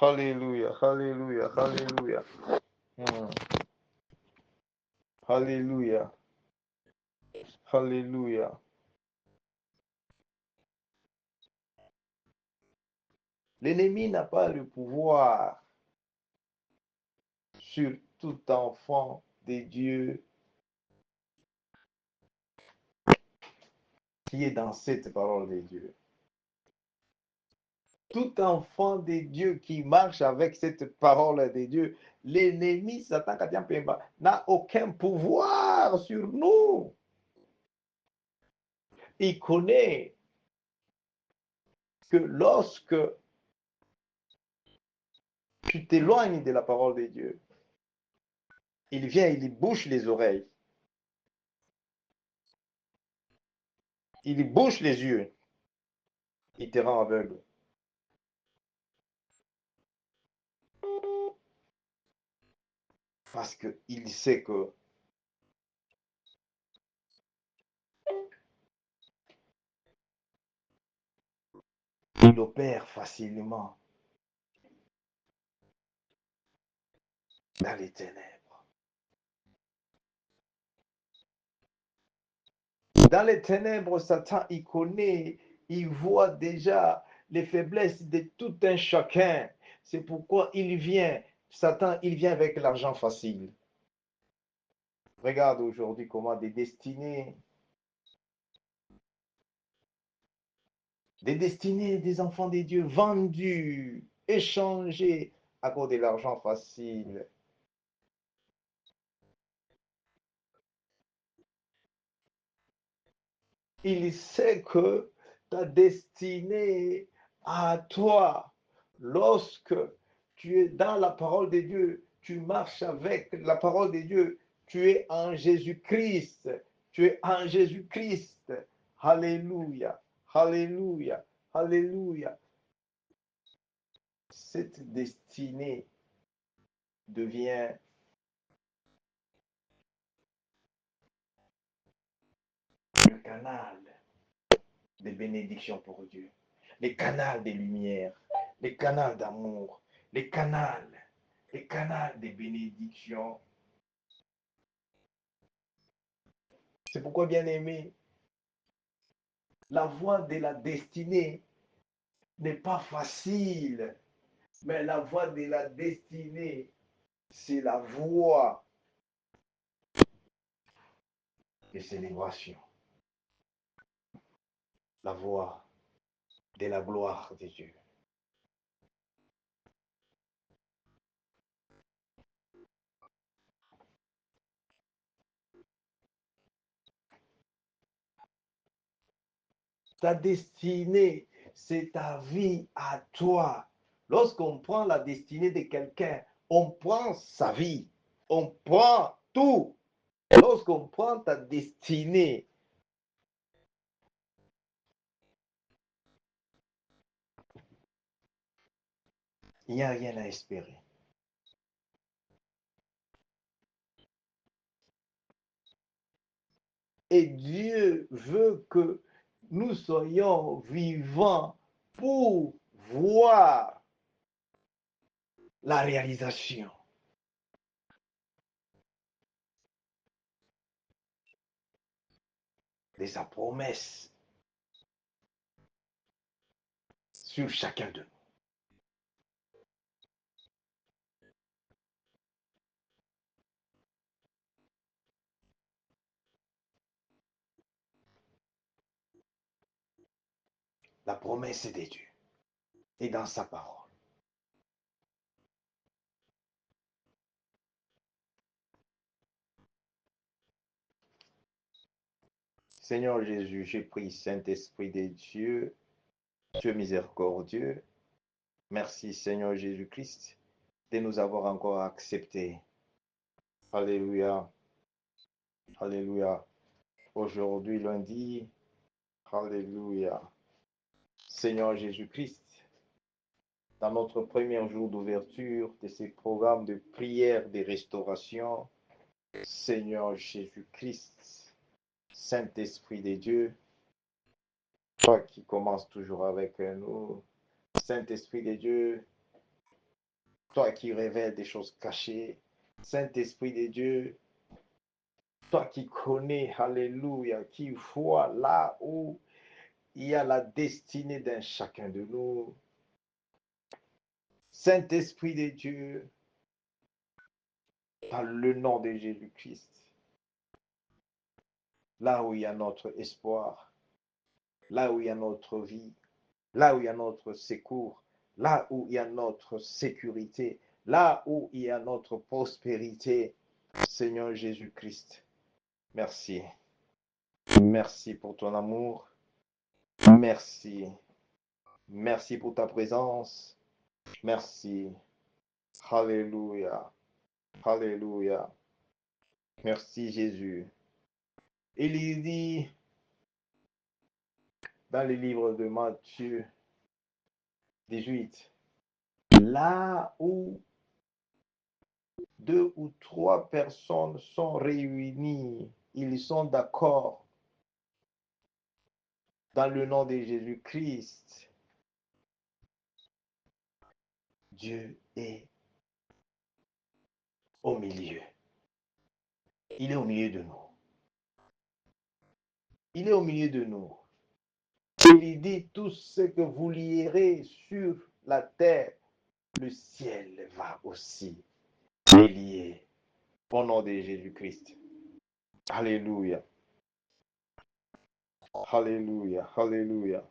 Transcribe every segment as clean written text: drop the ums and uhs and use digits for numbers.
Alléluia, alléluia, alléluia. Alléluia, alléluia. L'ennemi n'a pas le pouvoir sur tout enfant de Dieu qui est dans cette parole de Dieu. Tout enfant de Dieu qui marche avec cette parole de Dieu, l'ennemi, Satan, n'a aucun pouvoir sur nous. Il connaît que lorsque tu t'éloignes de la parole de Dieu, il vient, il bouche les oreilles, il bouche les yeux, il te rend aveugle. Parce qu'il sait que il opère facilement dans les ténèbres. Dans les ténèbres, Satan, il connaît, il voit déjà les faiblesses de tout un chacun. C'est pourquoi il vient, Satan, il vient avec l'argent facile. Regarde aujourd'hui comment des destinées des enfants de Dieu vendus, échangés à cause de l'argent facile. Il sait que ta destinée à toi, lorsque tu es dans la parole de Dieu, tu marches avec la parole de Dieu, tu es en Jésus-Christ, tu es en Jésus-Christ. Alléluia, alléluia, alléluia. Cette destinée devient le canal des bénédictions pour Dieu, les canaux des lumières, les canaux d'amour, les canaux des bénédictions. C'est pourquoi, bien aimé, la voie de la destinée n'est pas facile, mais la voie de la destinée, c'est la voie de célébration, la voie de la gloire de Dieu. Ta destinée, c'est ta vie à toi. Lorsqu'on prend la destinée de quelqu'un, on prend sa vie, on prend tout. Lorsqu'on prend ta destinée, il n'y a rien à espérer. Et Dieu veut que nous soyons vivants pour voir la réalisation de sa promesse sur chacun de nous. La promesse de Dieu est dans sa parole. Seigneur Jésus, j'ai pris Saint-Esprit de Dieu, Dieu miséricordieux. Merci Seigneur Jésus-Christ de nous avoir encore acceptés. Alléluia. Alléluia. Aujourd'hui, lundi, Alléluia. Seigneur Jésus-Christ, dans notre premier jour d'ouverture de ces programmes de prière de restauration, Seigneur Jésus-Christ, Saint-Esprit de Dieu, toi qui commences toujours avec nous, Saint-Esprit de Dieu, toi qui révèles des choses cachées, Saint-Esprit de Dieu, toi qui connais, alléluia, qui vois là où il y a la destinée d'un chacun de nous. Saint-Esprit de Dieu, dans le nom de Jésus-Christ, là où il y a notre espoir, là où il y a notre vie, là où il y a notre secours, là où il y a notre sécurité, là où il y a notre prospérité, Seigneur Jésus-Christ, merci. Merci pour ton amour. Merci. Merci pour ta présence. Merci. Alléluia. Alléluia. Merci Jésus. Il dit dans le livre de Matthieu 18, là où deux ou trois personnes sont réunies, ils sont d'accord dans le nom de Jésus-Christ. Dieu est au milieu. Il est au milieu de nous. Il est au milieu de nous. Il dit tout ce que vous lierez sur la terre, le ciel va aussi les lier. Au nom de Jésus-Christ. Alléluia. Alléluia. Alléluia.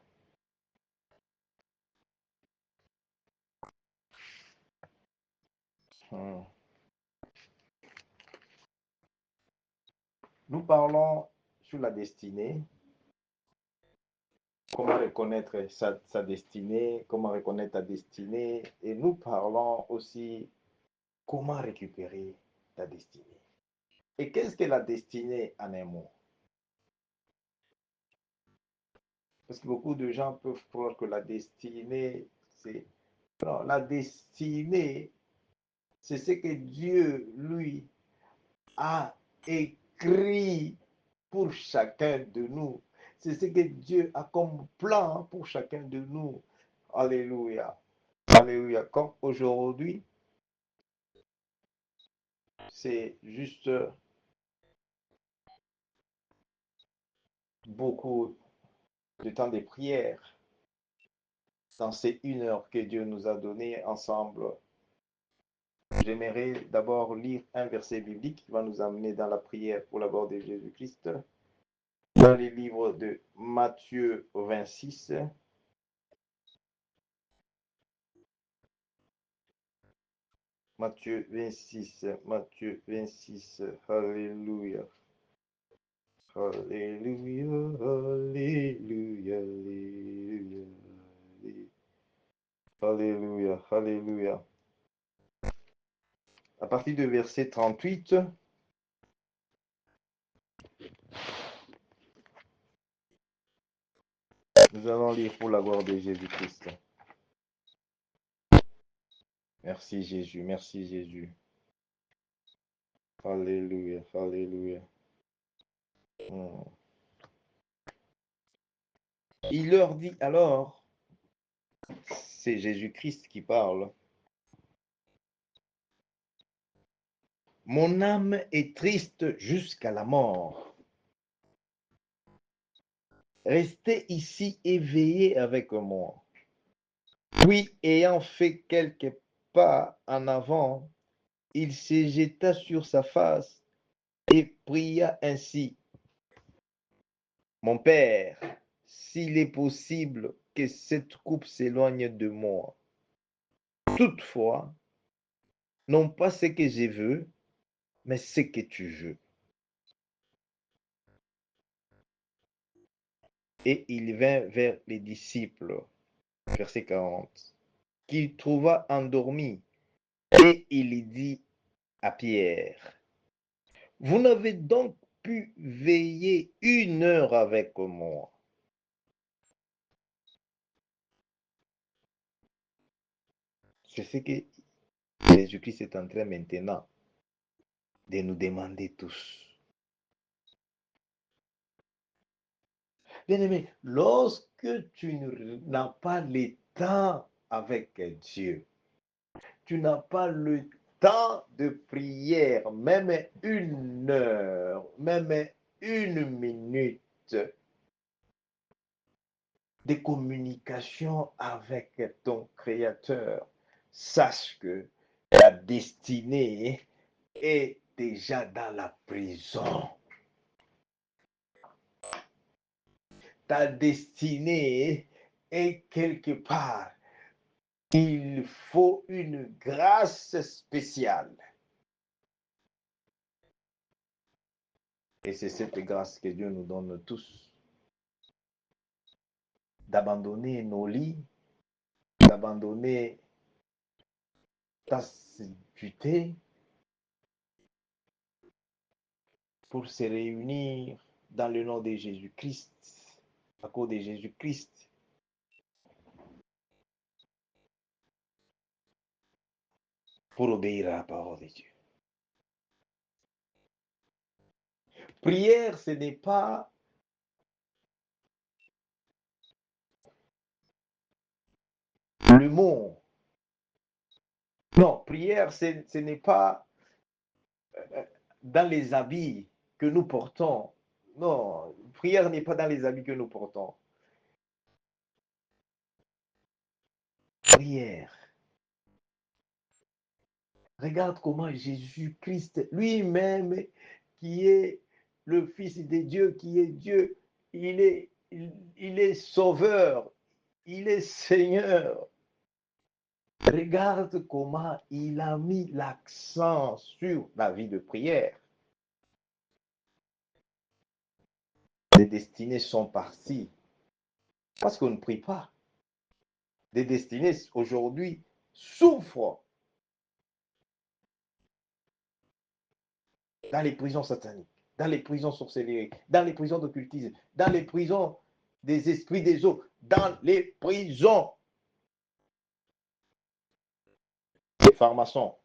Nous parlons sur la destinée. Comment reconnaître sa destinée, comment reconnaître ta destinée. Et nous parlons aussi comment récupérer ta destinée. Et qu'est-ce que la destinée en un mot? Parce que beaucoup de gens peuvent croire que la destinée, c'est... Non, la destinée, c'est ce que Dieu, lui, a écrit pour chacun de nous. C'est ce que Dieu a comme plan pour chacun de nous. Alléluia. Alléluia. Comme aujourd'hui, c'est juste beaucoup de temps de prière dans ces 1 heure que Dieu nous a donné ensemble. J'aimerais d'abord lire un verset biblique qui va nous amener dans la prière pour la mort de Jésus-Christ. Dans les livres de Matthieu 26. Matthieu 26. Matthieu 26. Alléluia. Alléluia. Alléluia. Alléluia. Alléluia. Alléluia. À partir du verset 38, nous allons lire pour la gloire de Jésus-Christ. Merci Jésus, merci Jésus. Alléluia, alléluia. Il leur dit alors, c'est Jésus-Christ qui parle, mon âme est triste jusqu'à la mort. Restez ici éveillés avec moi. Puis, ayant fait quelques pas en avant, il se jeta sur sa face et pria ainsi. Mon Père, s'il est possible que cette coupe s'éloigne de moi. Toutefois, non pas ce que je veux, mais ce que tu veux. Et il vint vers les disciples, verset 40, qu'il trouva endormis, et il dit à Pierre, vous n'avez donc pu veiller 1 heure avec moi. C'est ce que Jésus-Christ est en train maintenant de nous demander tous. Bien-aimé, lorsque tu n'as pas le temps avec Dieu, tu n'as pas le temps de prière, même 1 heure, même 1 minute de communication avec ton Créateur, sache que ta destinée est déjà dans la prison. Ta destinée est quelque part. Il faut une grâce spéciale. Et c'est cette grâce que Dieu nous donne tous. D'abandonner nos lits, d'abandonner ta assiduité pour se réunir dans le nom de Jésus-Christ, à cause de Jésus-Christ. Pour obéir à la parole de Dieu. Prière, ce n'est pas le mot. Non, prière, ce n'est pas dans les habits que nous portons. Non, prière n'est pas dans les habits que nous portons. Prière. Regarde comment Jésus-Christ lui-même, qui est le Fils de Dieu, qui est Dieu, il est sauveur, il est Seigneur. Regarde comment il a mis l'accent sur la vie de prière. Des destinées sont parties parce qu'on ne prie pas. Des destinées aujourd'hui souffrent dans les prisons sataniques, dans les prisons sorcelleries, dans les prisons d'occultisme, dans les prisons des esprits des eaux, dans les prisons des pharmaciens.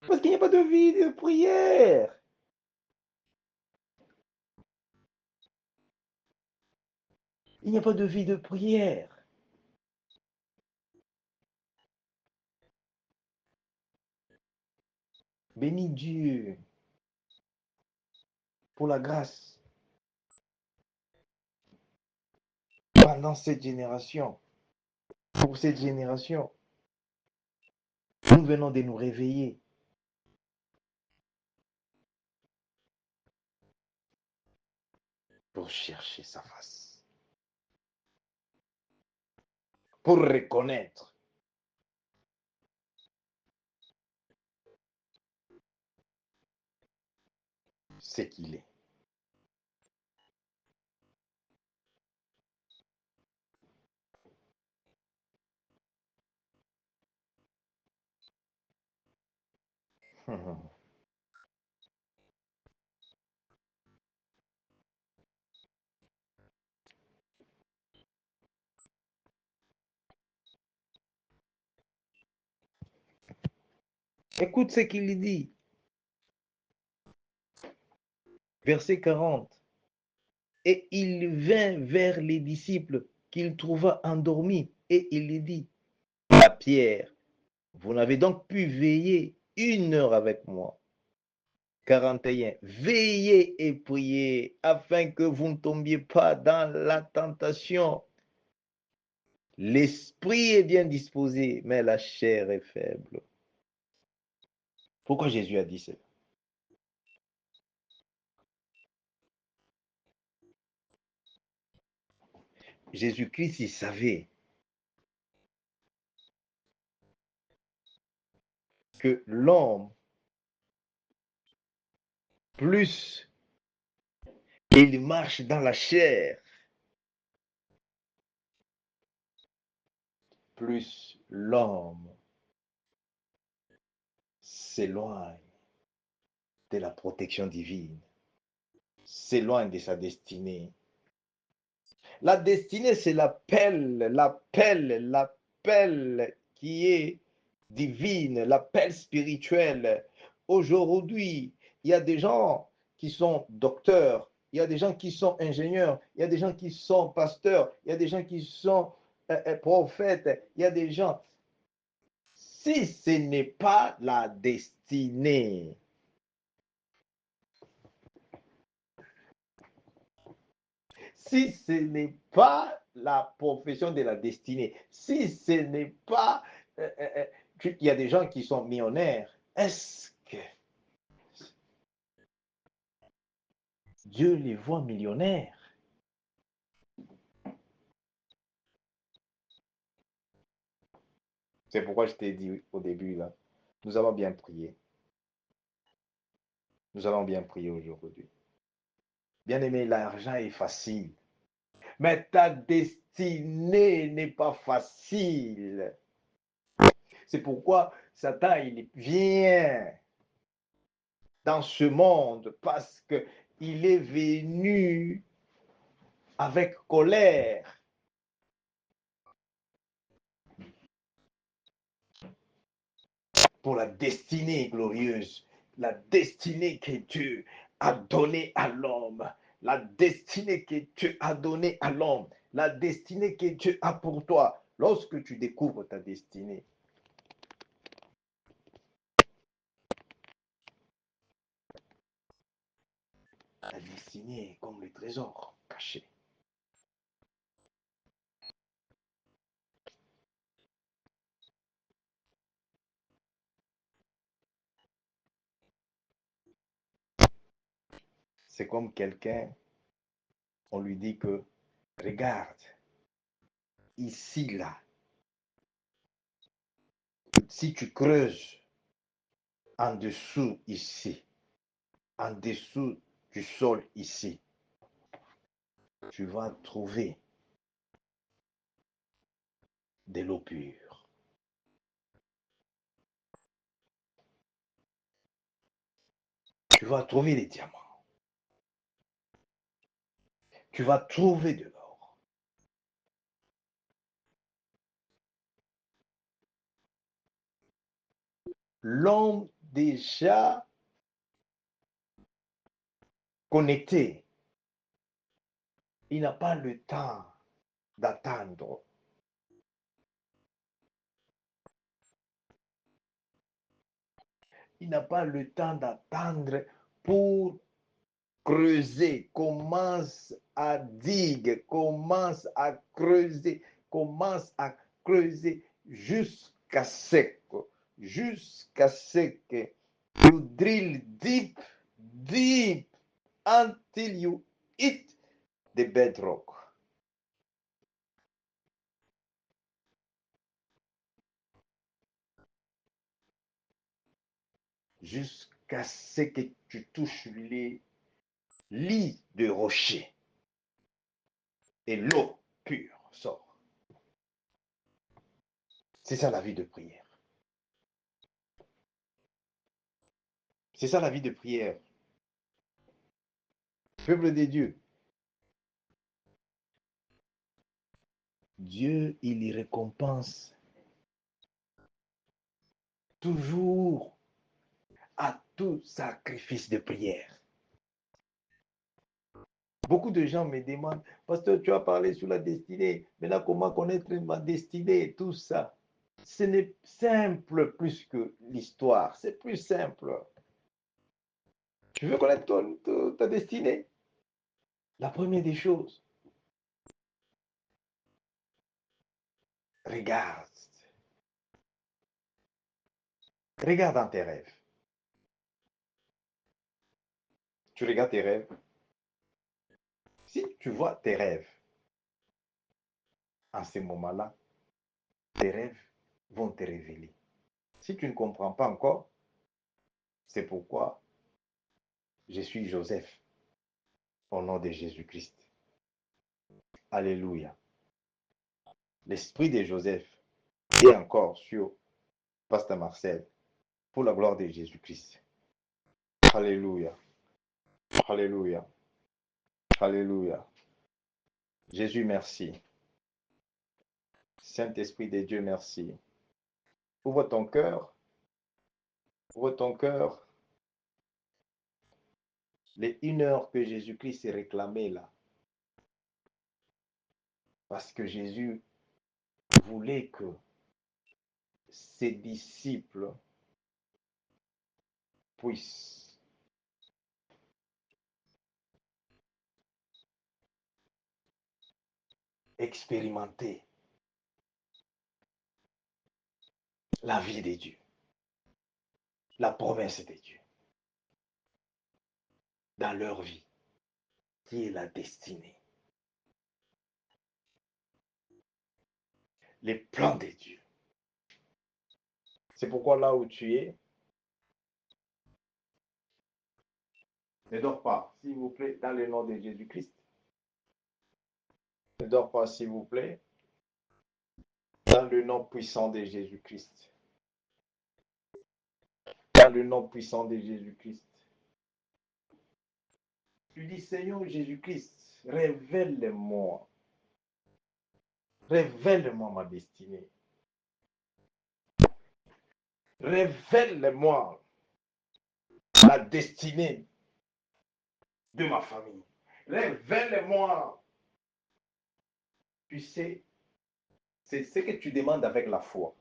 Parce qu'il n'y a pas de vie de prière. Il n'y a pas de vie de prière. Bénis Dieu pour la grâce pendant cette génération. Pour cette génération, nous venons de nous réveiller. Pour chercher sa face. Pour reconnaître ce qu'il est. Écoute ce qu'il dit. Verset 40. Et il vint vers les disciples qu'il trouva endormis et il lui dit à Pierre, vous n'avez donc pu veiller 1 heure avec moi. 41. Veillez et priez afin que vous ne tombiez pas dans la tentation. L'esprit est bien disposé, mais la chair est faible. Pourquoi Jésus a dit cela? Jésus-Christ, il savait que l'homme, plus il marche dans la chair, plus l'homme s'éloigne de la protection divine, s'éloigne de sa destinée. La destinée, c'est l'appel qui est divine, l'appel spirituel. Aujourd'hui, il y a des gens qui sont docteurs, il y a des gens qui sont ingénieurs, il y a des gens qui sont pasteurs, il y a des gens qui sont prophètes, il y a des gens. Si ce n'est pas la destinée, si ce n'est pas la profession de la destinée, si ce n'est pas... il y a des gens qui sont millionnaires. Est-ce que Dieu les voit millionnaires? C'est pourquoi je t'ai dit au début, là, nous allons bien prier. Nous allons bien prier aujourd'hui. Bien aimé, l'argent est facile, mais ta destinée n'est pas facile. C'est pourquoi Satan, il vient dans ce monde parce qu'il est venu avec colère pour la destinée glorieuse, la destinée que Dieu a donnée à l'homme, la destinée que Dieu a donnée à l'homme, la destinée que Dieu a pour toi. Lorsque tu découvres ta destinée, la destinée est comme le trésor caché. C'est comme quelqu'un, on lui dit que, regarde, ici, là, si tu creuses en dessous ici, en dessous du sol ici, tu vas trouver de l'eau pure. Tu vas trouver des diamants. Tu vas trouver de l'or. L'homme déjà connecté, il n'a pas le temps d'attendre. Il n'a pas le temps d'attendre pour creuser, commence à diguer, commence à creuser jusqu'à sec, jusqu'à sec. You drill deep, deep until you hit the bedrock. Jusqu'à ce que tu touches les lits de rocher et l'eau pure sort. C'est ça la vie de prière. C'est ça la vie de prière. Peuple de Dieu, Dieu, il y récompense toujours à tout sacrifice de prière. Beaucoup de gens me demandent, Pasteur, tu as parlé sur la destinée, maintenant comment connaître ma destinée, tout ça. Ce n'est simple plus que l'histoire, c'est plus simple. Tu veux connaître ta destinée? La première des choses, regarde. Regarde dans tes rêves. Tu regardes tes rêves. Si tu vois tes rêves, en ce moment-là, tes rêves vont te révéler. Si tu ne comprends pas encore, c'est pourquoi je suis Joseph, au nom de Jésus-Christ. Alléluia. L'esprit de Joseph est encore sur Pasteur Marcel, pour la gloire de Jésus-Christ. Alléluia. Alléluia. Alléluia. Jésus, merci. Saint-Esprit de Dieu, merci. Ouvre ton cœur. Ouvre ton cœur. les 1 heure que Jésus-Christ s'est réclamé là. Parce que Jésus voulait que ses disciples puissent expérimenter la vie de Dieu, la promesse de Dieu dans leur vie, qui est la destinée, les plans de Dieu. C'est pourquoi là où tu es, ne dors pas, s'il vous plaît, dans le nom de Jésus-Christ. Ne dors pas, s'il vous plaît, dans le nom puissant de Jésus-Christ. Dans le nom puissant de Jésus-Christ. Tu dis, Seigneur Jésus-Christ, révèle-moi. Révèle-moi ma destinée. Révèle-moi la destinée de ma famille. Révèle-moi. Tu sais, c'est ce que tu demandes avec la foi.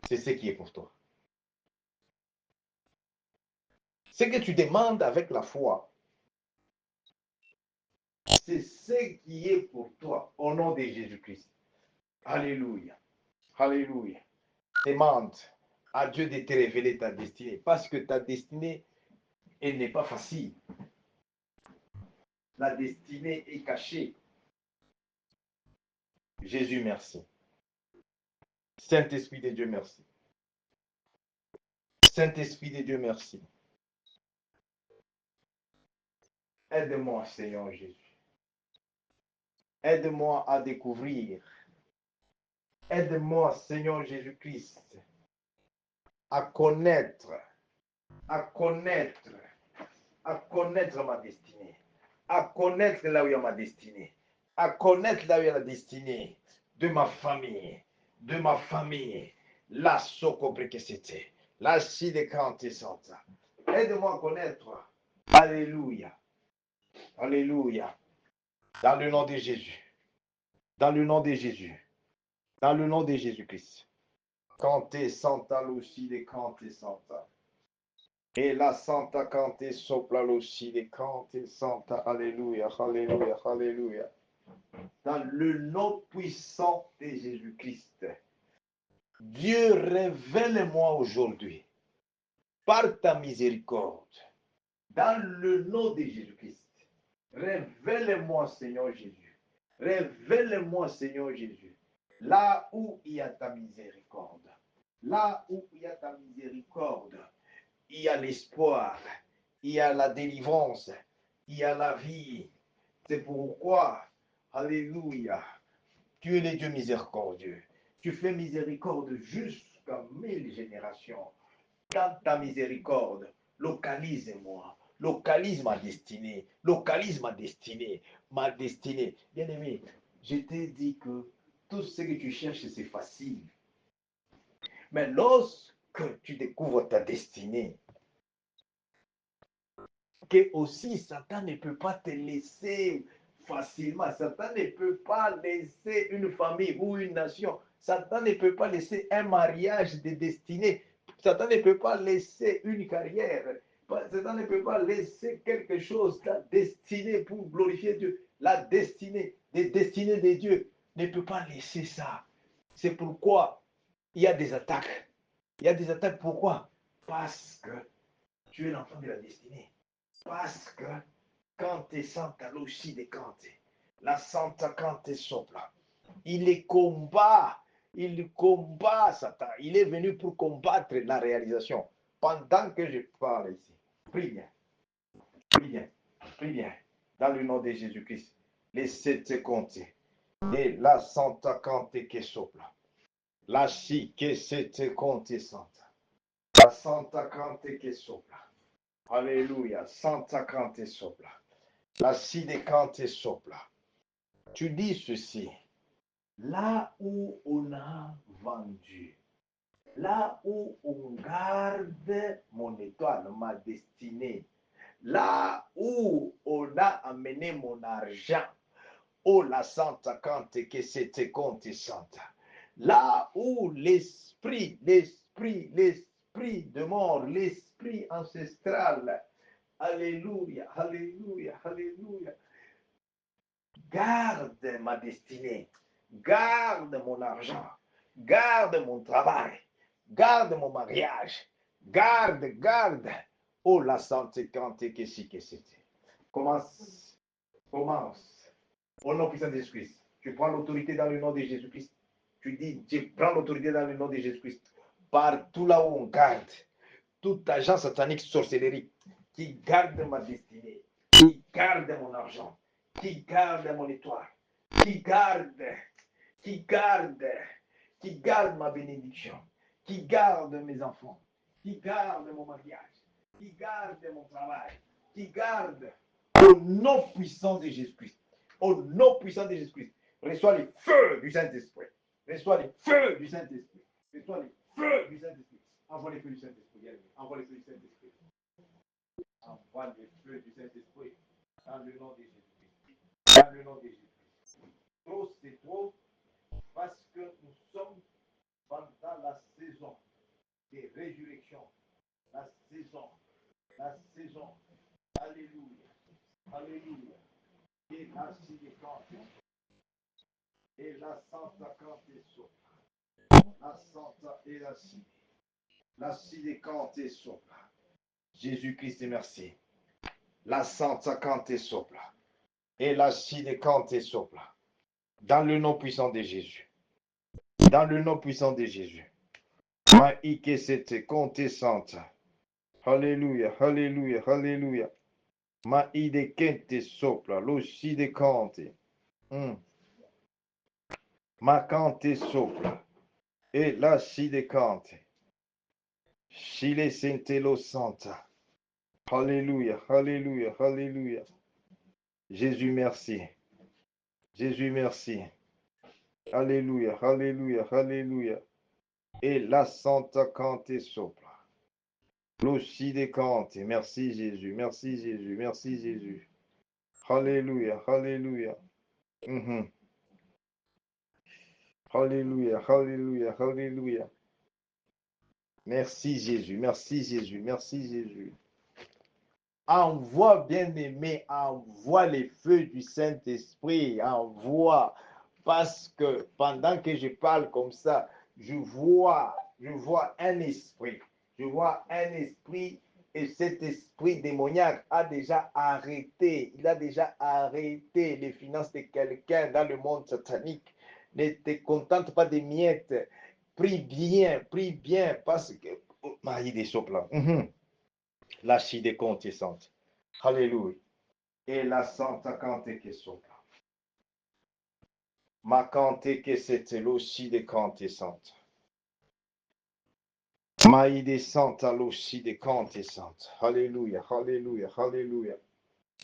C'est ce qui est pour toi. Ce que tu demandes avec la foi, c'est ce qui est pour toi au nom de Jésus-Christ. Alléluia. Alléluia. Demande à Dieu de te révéler ta destinée parce que ta destinée, elle n'est pas facile. La destinée est cachée. Jésus, merci. Saint-Esprit de Dieu, merci. Saint-Esprit de Dieu, merci. Aide-moi, Seigneur Jésus. Aide-moi à découvrir. Aide-moi, Seigneur Jésus-Christ, à connaître, à connaître, à connaître ma destinée, à connaître là où il y a ma destinée, à connaître là où il y a la destinée de ma famille, la socobre que c'était, la side quand santa. Aide-moi à connaître. Alléluia. Alléluia. Dans le nom de Jésus. Dans le nom de Jésus. Dans le nom de Jésus-Christ. Cante Santa Lucide, Cante Santa. Et la Santa Cante Sopla Lucide, Cante Santa. Alléluia, Alléluia, Alléluia. Dans le nom puissant de Jésus-Christ. Dieu, révèle-moi aujourd'hui, par ta miséricorde, dans le nom de Jésus-Christ. Révèle-moi, Seigneur Jésus. Révèle-moi, Seigneur Jésus. Là où il y a ta miséricorde. Là où il y a ta miséricorde, il y a l'espoir, il y a la délivrance, il y a la vie. C'est pourquoi, alléluia, tu es le Dieu miséricordieux. Tu fais miséricorde jusqu'à 1000 générations. Dans ta miséricorde, localise-moi. Localise ma destinée. Localise ma destinée. Ma destinée. Bien-aimé, je t'ai dit que tout ce que tu cherches, c'est facile. Mais lorsque tu découvres ta destinée, que aussi Satan ne peut pas te laisser facilement. Satan ne peut pas laisser une famille ou une nation. Satan ne peut pas laisser un mariage de destinée. Satan ne peut pas laisser une carrière. Satan ne peut pas laisser quelque chose, la destinée pour glorifier Dieu. La destinée, des destinées de Dieu ne peut pas laisser ça. C'est pourquoi il y a des attaques. Il y a des attaques, pourquoi? Parce que tu es l'enfant de la destinée. Parce que quand tu es Santa Lucie de Cante, la Santa Cante sopra, il combat Satan. Il est venu pour combattre la réalisation. Pendant que je parle ici, prie bien, prie bien, prie bien, dans le nom de Jésus-Christ, les 7 compter. Et la Santa Cante que sopra, la si que 7 compte Santa, la Santa Cante que sopra. Alléluia, Santa Cante sopra. La side cante sopra. Tu dis ceci. Là où on a vendu, là où on garde mon étoile, ma destinée, là où on a amené mon argent, oh la Santa Cante que c'était Conte Santa, là où l'esprit de mort, l'esprit ancestral, alléluia, alléluia, alléluia, garde ma destinée, garde mon argent, garde mon travail, garde mon mariage, garde, oh la santé cantée que si que c'était. Commence, au nom puissant de Jésus-Christ. Tu prends l'autorité dans le nom de Jésus-Christ. Tu dis, je prends l'autorité dans le nom de Jésus-Christ. Partout là où on garde, tout agent satanique sorcellerie qui garde ma destinée, qui garde mon argent, qui garde mon étoile, qui garde, qui garde, qui garde ma bénédiction, qui garde mes enfants, qui garde mon mariage, qui garde mon travail, qui garde au nom puissant de Jésus-Christ. Au nom puissant de Jésus-Christ. Reçois les feux du Saint-Esprit. Reçois les feux du Saint-Esprit. Reçois les feux du Saint-Esprit. Envoie les feux du Saint-Esprit. Envoie les feux du Saint-Esprit. Envoie les feux du Saint-Esprit. Dans le nom de Jésus-Christ. Dans le nom de Jésus-Christ. Trop, c'est trop. Parce que nous sommes pendant la saison des résurrections. La saison. La saison. Alléluia. Alléluia. Et la Sidécante. Et la Santa Cante sopra. La Santa et la Sidé. La Sidécante sopra. Jésus-Christ, merci. La Santa Cante sopra. Et la Sidécante sopra. Dans le nom puissant de Jésus. Dans le nom puissant de Jésus. Maïke c'était Conte Santa. Alléluia, alléluia, alléluia. Maïde Kente sopra. Lo Sidécante. Macante sopra. Et la Sidécante. Chile Sentelo Santa. Alléluia, alléluia, alléluia. Jésus, merci. Jésus, merci. Alléluia, alléluia, alléluia. Et la Santa Cante sopra. L'Osside Cante. Merci Jésus, merci Jésus, merci Jésus. Alléluia, alléluia. Alléluia, alléluia, alléluia. Merci Jésus, merci Jésus, merci Jésus. Envoie, bien-aimé, envoie les feux du Saint-Esprit, envoie. Parce que pendant que je parle comme ça, je vois un esprit. Je vois un esprit et cet esprit démoniaque a déjà arrêté. Il a déjà arrêté les finances de quelqu'un dans le monde satanique. Ne te contente pas des miettes. Prie bien, parce que... Oh, Marie des sopla. La chide compte sante. Alléluia. Et la santa cante que sopra. Ma cante que c'était l'ossi de cante sante. Ma ide santa l'ossi de cante sante. Alléluia, alléluia, alléluia.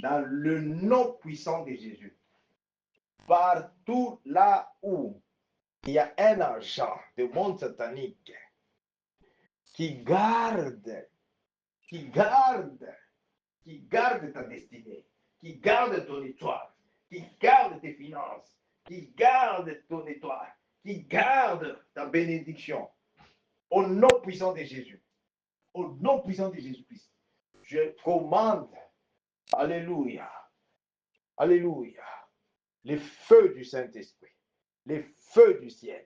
Dans le nom puissant de Jésus. Partout là où il y a un agent de monde satanique qui garde ta destinée, qui garde ton étoile, qui garde tes finances, qui garde ton étoile, qui garde ta bénédiction. Au nom puissant de Jésus, au nom puissant de Jésus-Christ, je commande, alléluia, alléluia, les feux du Saint-Esprit, les feux du ciel,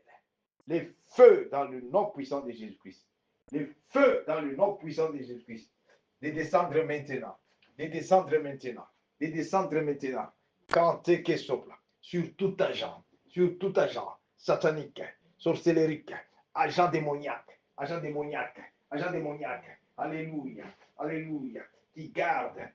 les feux dans le nom puissant de Jésus-Christ, les feux dans le nom puissant de Jésus-Christ, de descendre maintenant, de descendre maintenant, de descendre maintenant, canter que sopla, sur tout agent satanique, sorcellerique, agent démoniaque, alléluia, alléluia, qui garde,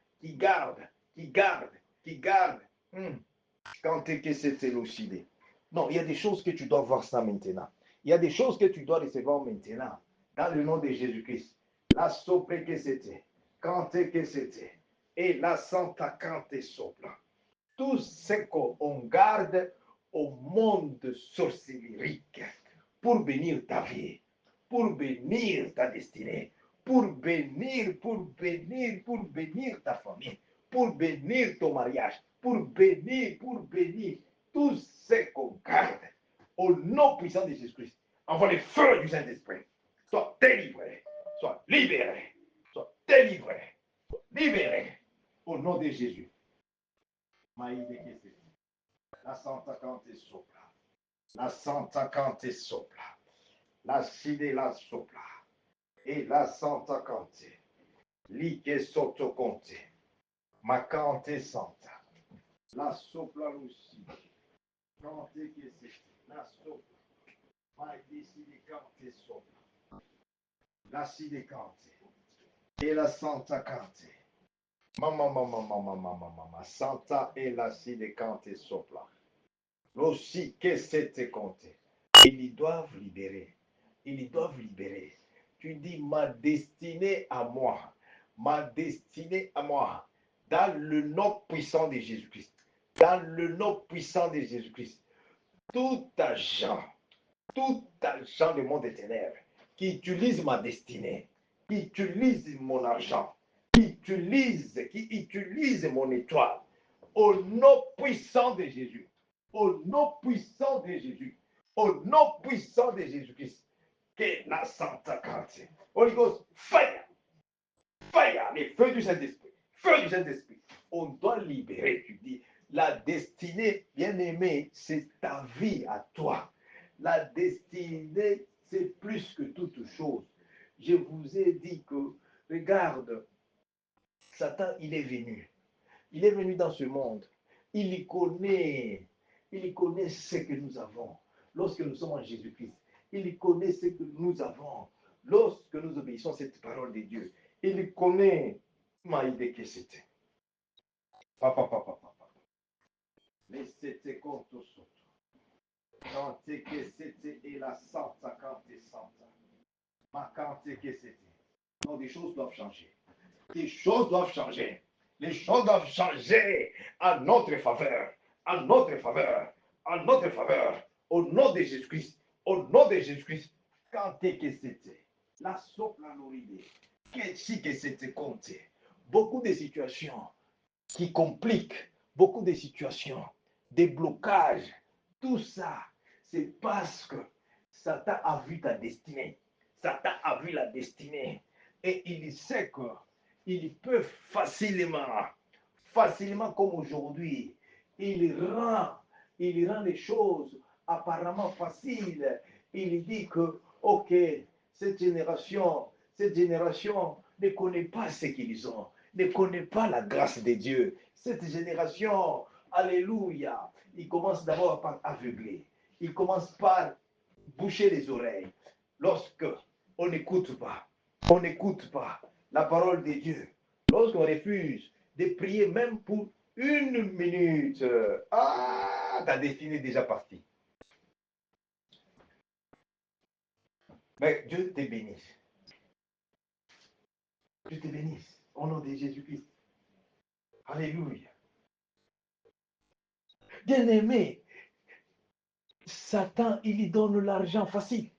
canter que c'était l'oscillé. Non, il y a des choses que tu dois voir ça maintenant. Il y a des choses que tu dois recevoir maintenant. Dans le nom de Jésus-Christ. La sopre que c'était. Canté que c'était. Et la santa cante sopra. Tout ce qu'on garde au monde sorcellerique pour bénir ta vie, pour bénir ta destinée, pour bénir ta famille, pour bénir ton mariage, pour bénir tous ces qu'on garde. Au nom puissant de Jésus-Christ, envoie le feu du Saint-Esprit. Sois délivré, sois libéré, sois délivré, sois libéré. Au nom de Jésus. La Santa Cante sopra. La Santa Cante sopra. La Side la sopra. Et la Santa Cante. Like sotto conte. Ma Cante Santa. La sopra aussi. Cante che c'est. La sopra. Mai decide Cante sopra. La Side Cante. Et la Santa Cante. Mama, Santa et la Side Cante sopra. Aussi que c'était compté. Ils doivent libérer. Ils doivent libérer. Tu dis ma destinée à moi. Ma destinée à moi. Dans le nom puissant de Jésus-Christ. Dans le nom puissant de Jésus-Christ. Tout agent du monde des ténèbres qui utilise ma destinée, qui utilise mon argent, qui utilise mon étoile, au nom puissant de Jésus. Au nom puissant de Jésus. Au nom puissant de Jésus-Christ. Que la Santa Cante. Holy Ghost, fire. Fire. Les feux du Saint-Esprit. Feu du Saint-Esprit. On doit libérer, tu dis. La destinée, bien-aimée, c'est ta vie à toi. La destinée, c'est plus que toute chose. Je vous ai dit que, regarde, Satan, il est venu. Il est venu dans ce monde. Il connaît ce que nous avons lorsque nous sommes en Jésus-Christ. Il connaît ce que nous avons lorsque nous obéissons à cette parole de Dieu. Il connaît Maïdé que c'était. Papa. Mais c'était contre Soto. Quand que c'était et la Santa, quand t'es Santa. Ma quand que c'était. Non, des choses doivent changer. Des choses doivent changer. Les choses doivent changer à notre faveur, à notre faveur, à notre faveur, au nom de Jésus-Christ, au nom de Jésus-Christ. Quand est que c'était la sopranoride, qu'est-ce que c'était compté? Beaucoup de situations qui compliquent, beaucoup de situations, des blocages, tout ça, c'est parce que Satan a vu ta destinée. Satan a vu la destinée et il sait que il peut facilement comme aujourd'hui, il rend les choses apparemment faciles. Il dit que, ok, cette génération ne connaît pas ce qu'ils ont, ne connaît pas la grâce de Dieu. Cette génération, alléluia, il commence d'abord par aveugler. Il commence par boucher les oreilles. Lorsque on n'écoute pas la parole de Dieu, lorsqu'on refuse de prier même pour une minute, ta destinée est déjà partie. Mais Dieu te bénisse. Dieu te bénisse. Au nom de Jésus-Christ. Alléluia. Bien-aimé, Satan, il lui donne l'argent facile.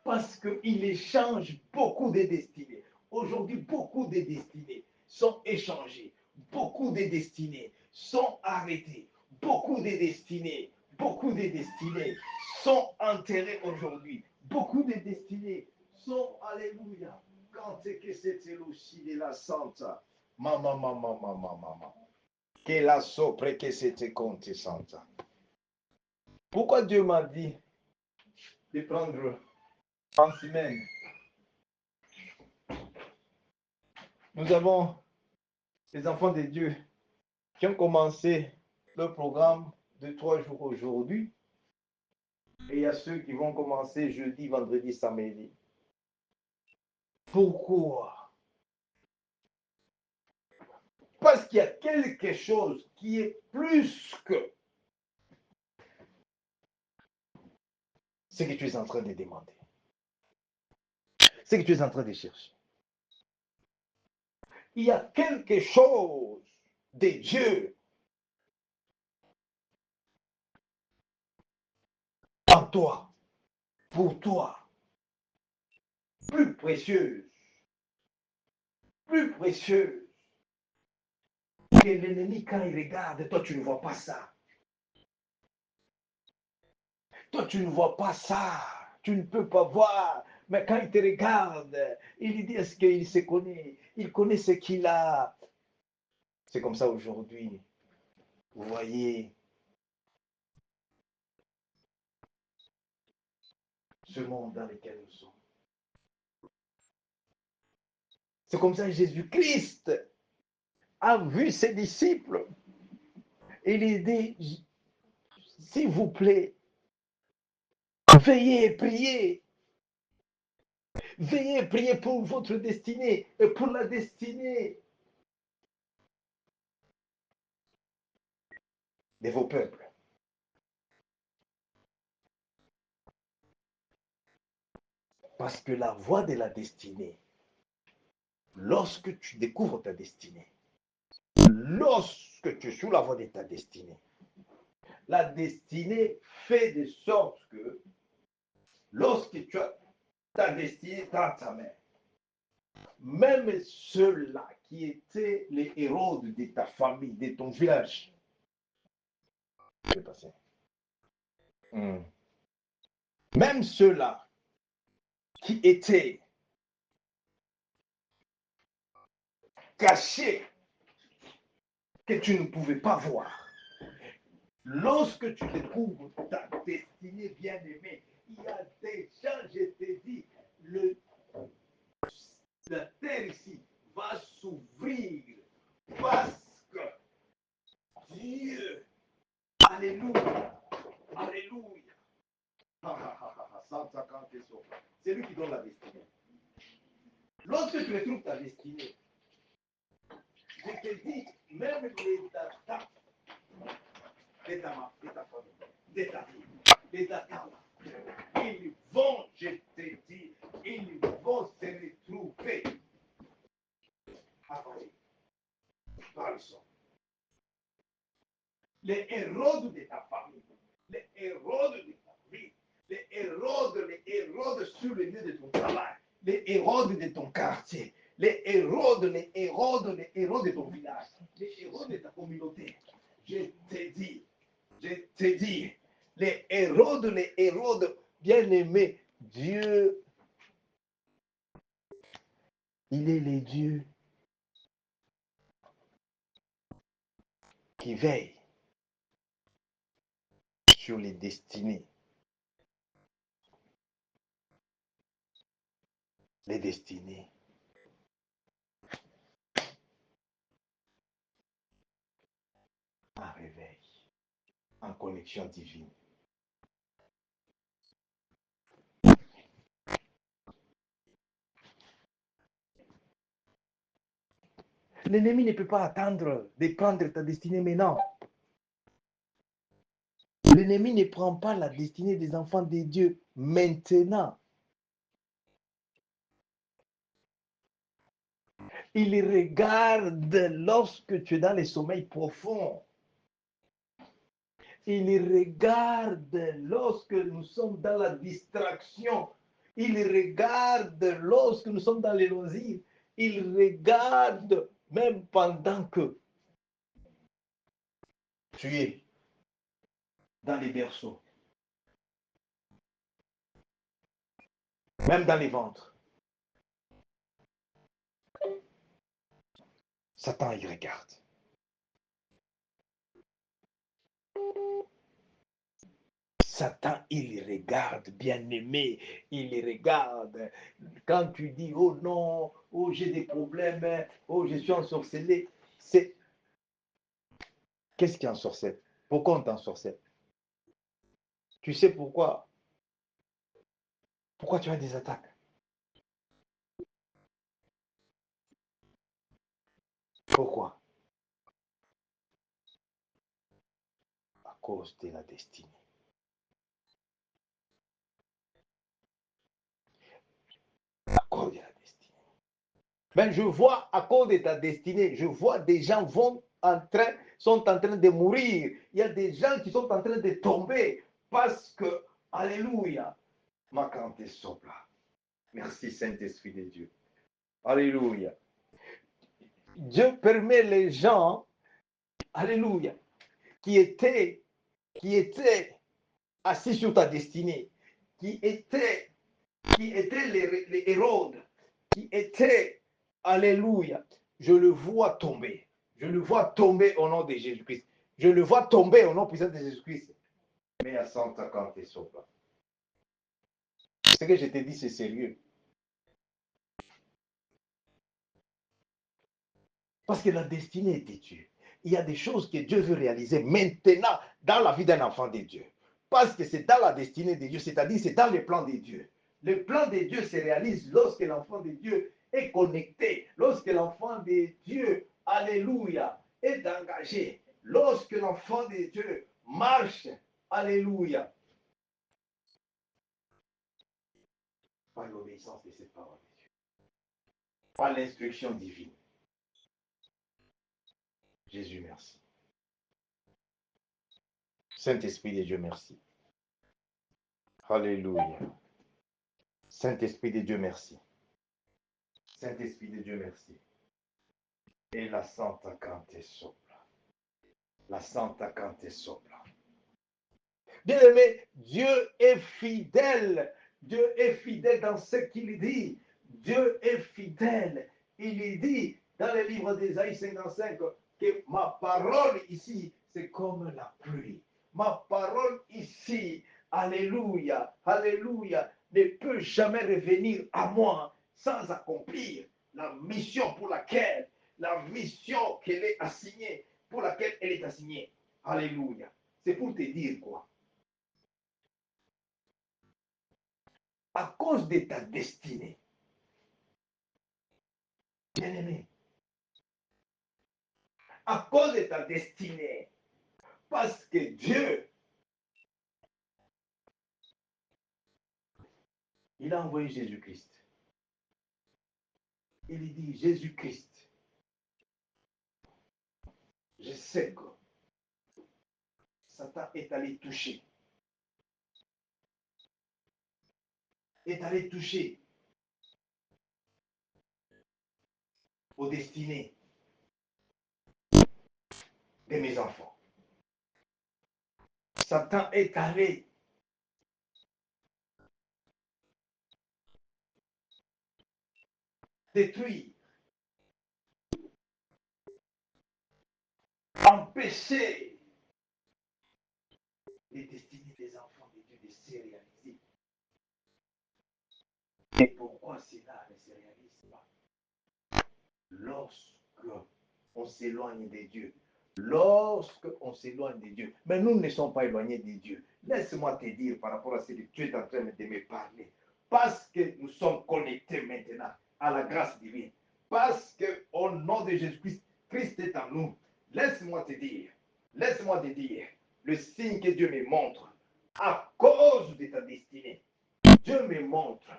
Parce qu'il échange beaucoup de destinées. Aujourd'hui, beaucoup de destinées sont échangées. Beaucoup de destinées sont arrêtées. Beaucoup de destinées sont enterrées aujourd'hui. Beaucoup de destinées sont, alléluia, quand c'est que c'était aussi de la Santa. Maman. Que la sopre que c'était compte Santa. Pourquoi Dieu m'a dit de prendre en semaine? Nous avons les enfants de Dieu qui ont commencé le programme de 3 jours aujourd'hui. Et il y a ceux qui vont commencer jeudi, vendredi, samedi. Pourquoi? Parce qu'il y a quelque chose qui est plus que ce que tu es en train de demander. Ce que tu es en train de chercher. Il y a quelque chose de Dieu en toi, pour toi. plus précieuse que l'ennemi quand il regarde. Toi, tu ne vois pas ça. Toi, tu ne vois pas ça. Tu ne peux pas voir. Mais quand il te regarde, il dit est-ce qu'il se connaît? Il connaît ce qu'il a. C'est comme ça aujourd'hui. Vous voyez ce monde dans lequel nous sommes. C'est comme ça que Jésus-Christ a vu ses disciples. Il dit, s'il vous plaît, veillez et priez. Veillez et priez pour votre destinée et pour la destinée de vos peuples. Parce que la voie de la destinée, lorsque tu découvres ta destinée, lorsque tu es sur la voie de ta destinée, la destinée fait de sorte que lorsque tu as ta destinée dans ta main, même ceux-là qui étaient les héros de ta famille, de ton village, c'est passé. Même ceux-là qui étaient cachés, que tu ne pouvais pas voir, lorsque tu découvres ta destinée bien-aimée, il y a des gens, je te dis, la terre ici va s'ouvrir parce que Dieu, alléluia, alléluia, c'est lui qui donne la destinée. Lorsque tu retrouves ta destinée, je te dis, même les datas de ta famille, de ta vie, de ta table, ils vont, je te dis, ils vont se retrouver avec par le sang. Les héros de ta famille, les héros de ta vie, les héros sur le lieu de ton travail, les héros de ton quartier, les héros de ton village, les héros de ta communauté. Je te dis, les héros de bien-aimés, Dieu, il est le Dieu qui veille sur les destinées. Les destinées. Un réveil, en connexion divine. L'ennemi ne peut pas attendre de prendre ta destinée maintenant. L'ennemi ne prend pas la destinée des enfants de Dieu maintenant. Il regarde lorsque tu es dans les sommeils profonds. Il regarde lorsque nous sommes dans la distraction. Il regarde lorsque nous sommes dans les loisirs. Il regarde même pendant que tu es dans les berceaux, même dans les ventres. Satan, il regarde. Satan, il regarde, bien-aimé, il regarde. Quand tu dis, oh non, oh j'ai des problèmes, oh je suis ensorcelé, c'est... Qu'est-ce qui ensorcelle? Pourquoi on t'ensorcelle? Tu sais pourquoi? Pourquoi tu as des attaques? Pourquoi? À cause de la destinée. À cause de la destinée. Mais je vois, à cause de ta destinée, je vois des gens sont en train de mourir. Il y a des gens qui sont en train de tomber parce que, alléluia, ma cante sopra. Merci Saint-Esprit de Dieu. Alléluia. Dieu permet les gens, alléluia, qui étaient assis sur ta destinée, qui étaient les Hérodes, qui étaient, alléluia, je le vois tomber. Je le vois tomber au nom de Jésus-Christ. Je le vois tomber au nom puissant de Jésus-Christ. Mais à 150 et sopra. Ce que je te dis, c'est sérieux. Parce que la destinée est de Dieu. Il y a des choses que Dieu veut réaliser maintenant dans la vie d'un enfant de Dieu. Parce que c'est dans la destinée de Dieu, c'est-à-dire c'est dans le plan de Dieu. Le plan de Dieu se réalise lorsque l'enfant de Dieu est connecté, lorsque l'enfant de Dieu, alléluia, est engagé, lorsque l'enfant de Dieu marche, alléluia, par l'obéissance de cette parole de Dieu, par l'instruction divine. Jésus, merci. Saint-Esprit de Dieu, merci. Alléluia. Saint-Esprit de Dieu, merci. Saint-Esprit de Dieu, merci. Et la Santa Cante sopra. La Santa Cante sopra. Bien-aimé, Dieu est fidèle. Dieu est fidèle dans ce qu'il dit. Dieu est fidèle. Il dit dans le livre d'Ésaïe 55 que ma parole ici, c'est comme la pluie. Ma parole ici, alléluia, alléluia, ne peut jamais revenir à moi sans accomplir la mission pour laquelle, la mission qu'elle est assignée, pour laquelle elle est assignée. Alléluia. C'est pour te dire quoi? À cause de ta destinée, bien-aimé, à cause de ta destinée, parce que Dieu, il a envoyé Jésus-Christ. Il dit, Jésus-Christ, je sais que Satan est allé toucher, aux destinées de mes enfants. Satan est allé détruire, empêcher les destinées des enfants de Dieu de se réaliser. Et pourquoi cela ne se réalise pas? Lorsque on s'éloigne de Dieu. Lorsqu'on s'éloigne de Dieu. Mais nous ne sommes pas éloignés de Dieu. Laisse-moi te dire par rapport à ce que tu es en train de me parler. Parce que nous sommes connectés maintenant à la grâce divine. Parce qu'au nom de Jésus-Christ, Christ est en nous. Laisse-moi te dire, le signe que Dieu me montre à cause de ta destinée. Dieu me montre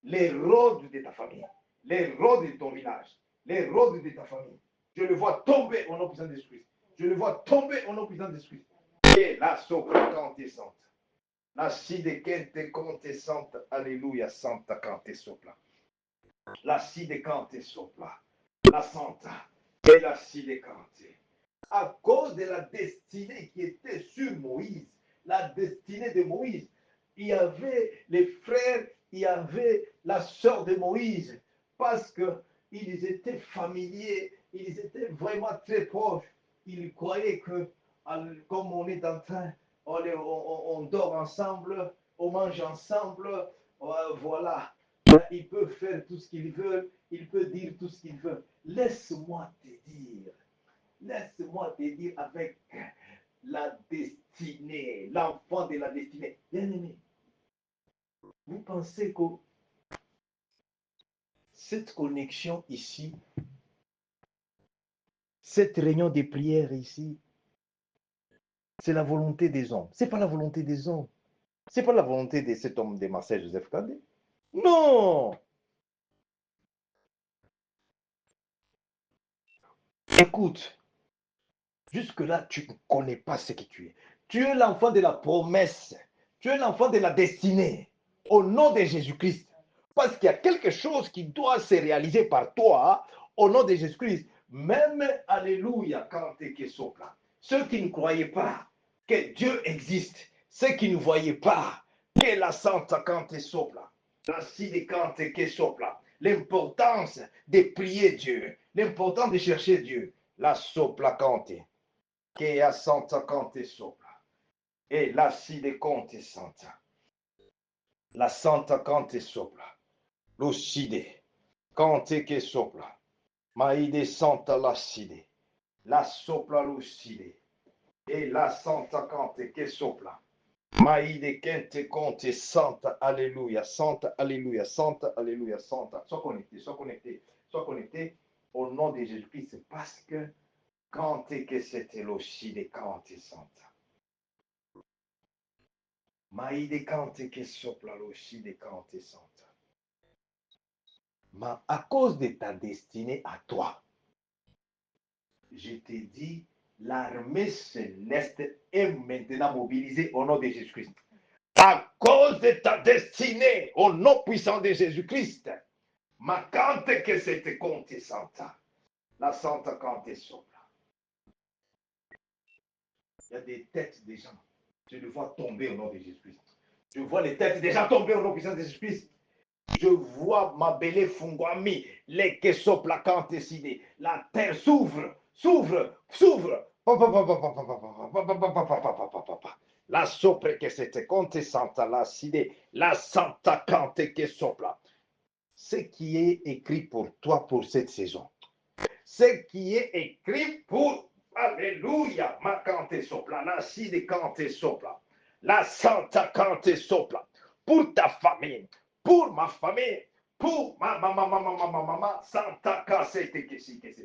les rôles de ta famille, les rôles de ton village, les rôles de ta famille. Je le vois tomber au nom puissant de Jésus-Christ. Je le vois tomber au nom puissant de Jésus-Christ. Et la sopra-cantescente. La side-quinte-contescente. Alléluia, santa cante sopra. La side-cante sopra. La santa. Et la side-cante. À cause de la destinée qui était sur Moïse, la destinée de Moïse, il y avait les frères, il y avait la sœur de Moïse, parce qu'ils étaient familiers, ils étaient vraiment très proches. Ils croyaient que, comme on est en train, on dort ensemble, on mange ensemble, voilà. Ils peuvent faire tout ce qu'ils veulent, ils peuvent dire tout ce qu'ils veulent. Laisse-moi te dire avec la destinée, l'enfant de la destinée. Bien-aimé, vous pensez que cette connexion ici, cette réunion de prière ici, c'est la volonté des hommes. Ce n'est pas la volonté des hommes. Ce n'est pas la volonté de cet homme de Marseille, Joseph Kandé. Non! Écoute, jusque-là, tu ne connais pas ce que tu es. Tu es l'enfant de la promesse. Tu es l'enfant de la destinée. Au nom de Jésus-Christ. Parce qu'il y a quelque chose qui doit se réaliser par toi au nom de Jésus-Christ. Même, alléluia, quand tu es sopla. Ceux qui ne croyaient pas que Dieu existe, ceux qui ne voyaient pas que la Santa Cante sopla, la Side Cante que sopla, l'importance de prier Dieu, l'importance de chercher Dieu, la sopla Cante, que a Santa Cante sopla, et la Side Cante Santa, la Santa Cante sopla, lo Side Cante que sopla, Maide Santa la Side, la sopla lo Side, et la Santa Cante que sopla. Maïde Kente Conte, Santa, Alléluia, Santa, Alléluia, Santa, Alléluia, Santa. Sois connecté, sois connecté, sois connecté au nom de Jésus-Christ parce que quand que c'était l'ossi de Kante Santa. Maïde Kante que sopla l'ossi de Kante Santa. Mais à cause de ta destinée à toi, je te dis, l'armée céleste est maintenant mobilisée au nom de Jésus-Christ. À cause de ta destinée, au nom puissant de Jésus-Christ, ma cante que c'était compte Santa, la Santa cante sopra. Il y a des têtes des gens, je les vois tomber au nom de Jésus-Christ. Je vois les têtes des gens tomber au nom puissant de Jésus-Christ. Je vois ma belle Fungwami, les que sopla cante side. La terre s'ouvre, s'ouvre, s'ouvre. La sopre que c'était compte Santa, la side, la Santa cante que sopla. Ce qui est écrit pour toi pour cette saison, ce qui est écrit pour, alléluia, ma cante sopla, la side cante sopla, la Santa cante sopla, pour ta famille, pour ma famille, pour ma Santa cassette que c'était,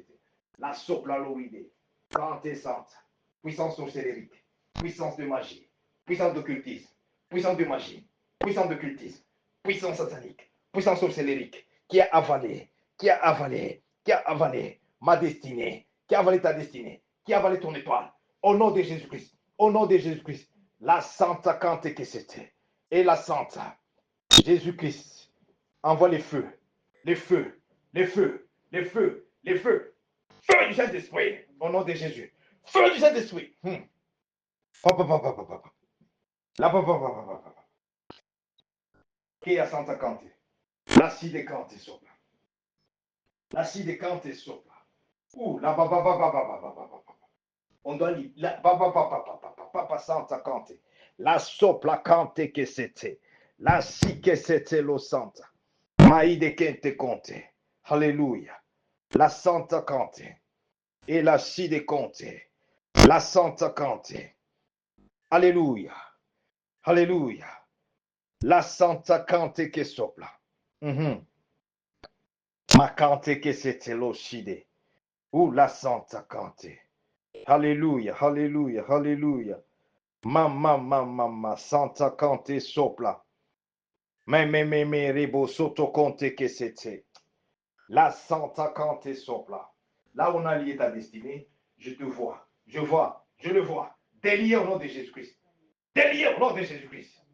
la sopla loïde, cante Santa, puissance sorcérique, puissance de magie, puissance d'occultisme, puissance de magie, puissance d'occultisme, puissance satanique, puissance sorcérique, qui a avalé, qui a avalé, qui a avalé ma destinée, qui a avalé ta destinée, qui a avalé ton étoile. Au nom de Jésus-Christ, au nom de Jésus-Christ, la Santa Cante que c'était, et la Santa, Jésus-Christ, envoie les feux, les feux, les feux, les feux, les feux, feu du Saint-Esprit, au nom de Jésus, feu du Saint-Esprit. La qui a Santa Cante, la Side Cante sopra, la Side Cante sopra. La on doit lire la papa Santa Cante, la sopla Cante que c'était, la si que c'était lo Santa, Maïde Kente Conte, Alléluia, la Santa Cante, et la si de Conte, la Santa Cante, Alléluia, Alléluia, la Santa Cante que sopla, ma Cante que c'était lo Side, ou la Santa Cante. Alléluia, Alléluia, Alléluia. Mama, Santa Cante sopla. Me, rebo soto conte que c'était. La Santa Cante sopla. Là où on a lié ta destinée, je te vois, je vois, je le vois. Délié au nom de Jésus-Christ. Délié au nom de Jésus-Christ.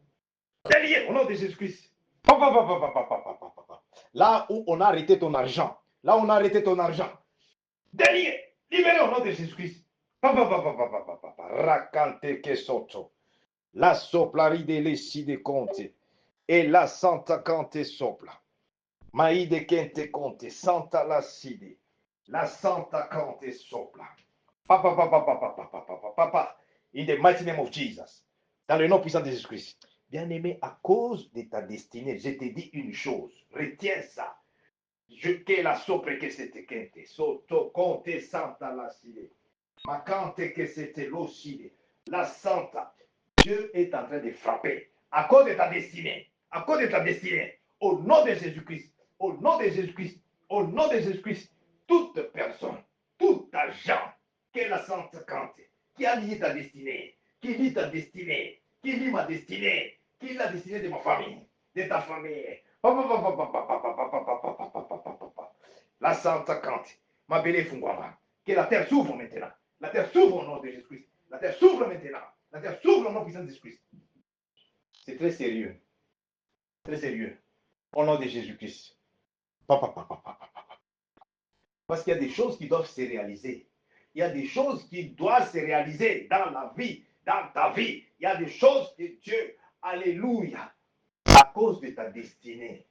Délié au nom de Jésus-Christ. Là où on a arrêté ton argent, là où on a arrêté ton argent. Délié, libéré au nom de Jésus-Christ. Racante que soto. La soplari le si de conte. Et la Santa Cante sopla. Maïde Kente Conte, Santa la Side. La Santa Cante sopla. Papa. In the mighty name of Jesus. Dans le nom puissant de Jésus-Christ. Bien-aimé, à cause de ta destinée, je te dis une chose. Retiens ça. Que la sopre que c'était Kente. Soto Conte Santa la Side. Ma Cante que c'était l'Oside. La Santa. Dieu est en train de frapper à cause de ta destinée, à cause de ta destinée, au nom de Jésus-Christ, au nom de Jésus-Christ, au nom de Jésus-Christ, toute personne, tout agent, qu'est la Sainte Cante, qui a lié ta destinée, qui lie ta destinée, qui lie ma destinée, qui lie la destinée de ma famille, de ta famille. La Sainte Cante, ma belle Fungwama, que la terre s'ouvre maintenant, la terre s'ouvre au nom de Jésus-Christ, la terre s'ouvre maintenant. La terre s'ouvre au nom puissant de Jésus-Christ. C'est très sérieux. Très sérieux. Au nom de Jésus-Christ. Parce qu'il y a des choses qui doivent se réaliser. Il y a des choses qui doivent se réaliser dans la vie, dans ta vie. Il y a des choses que Dieu, alléluia, à cause de ta destinée.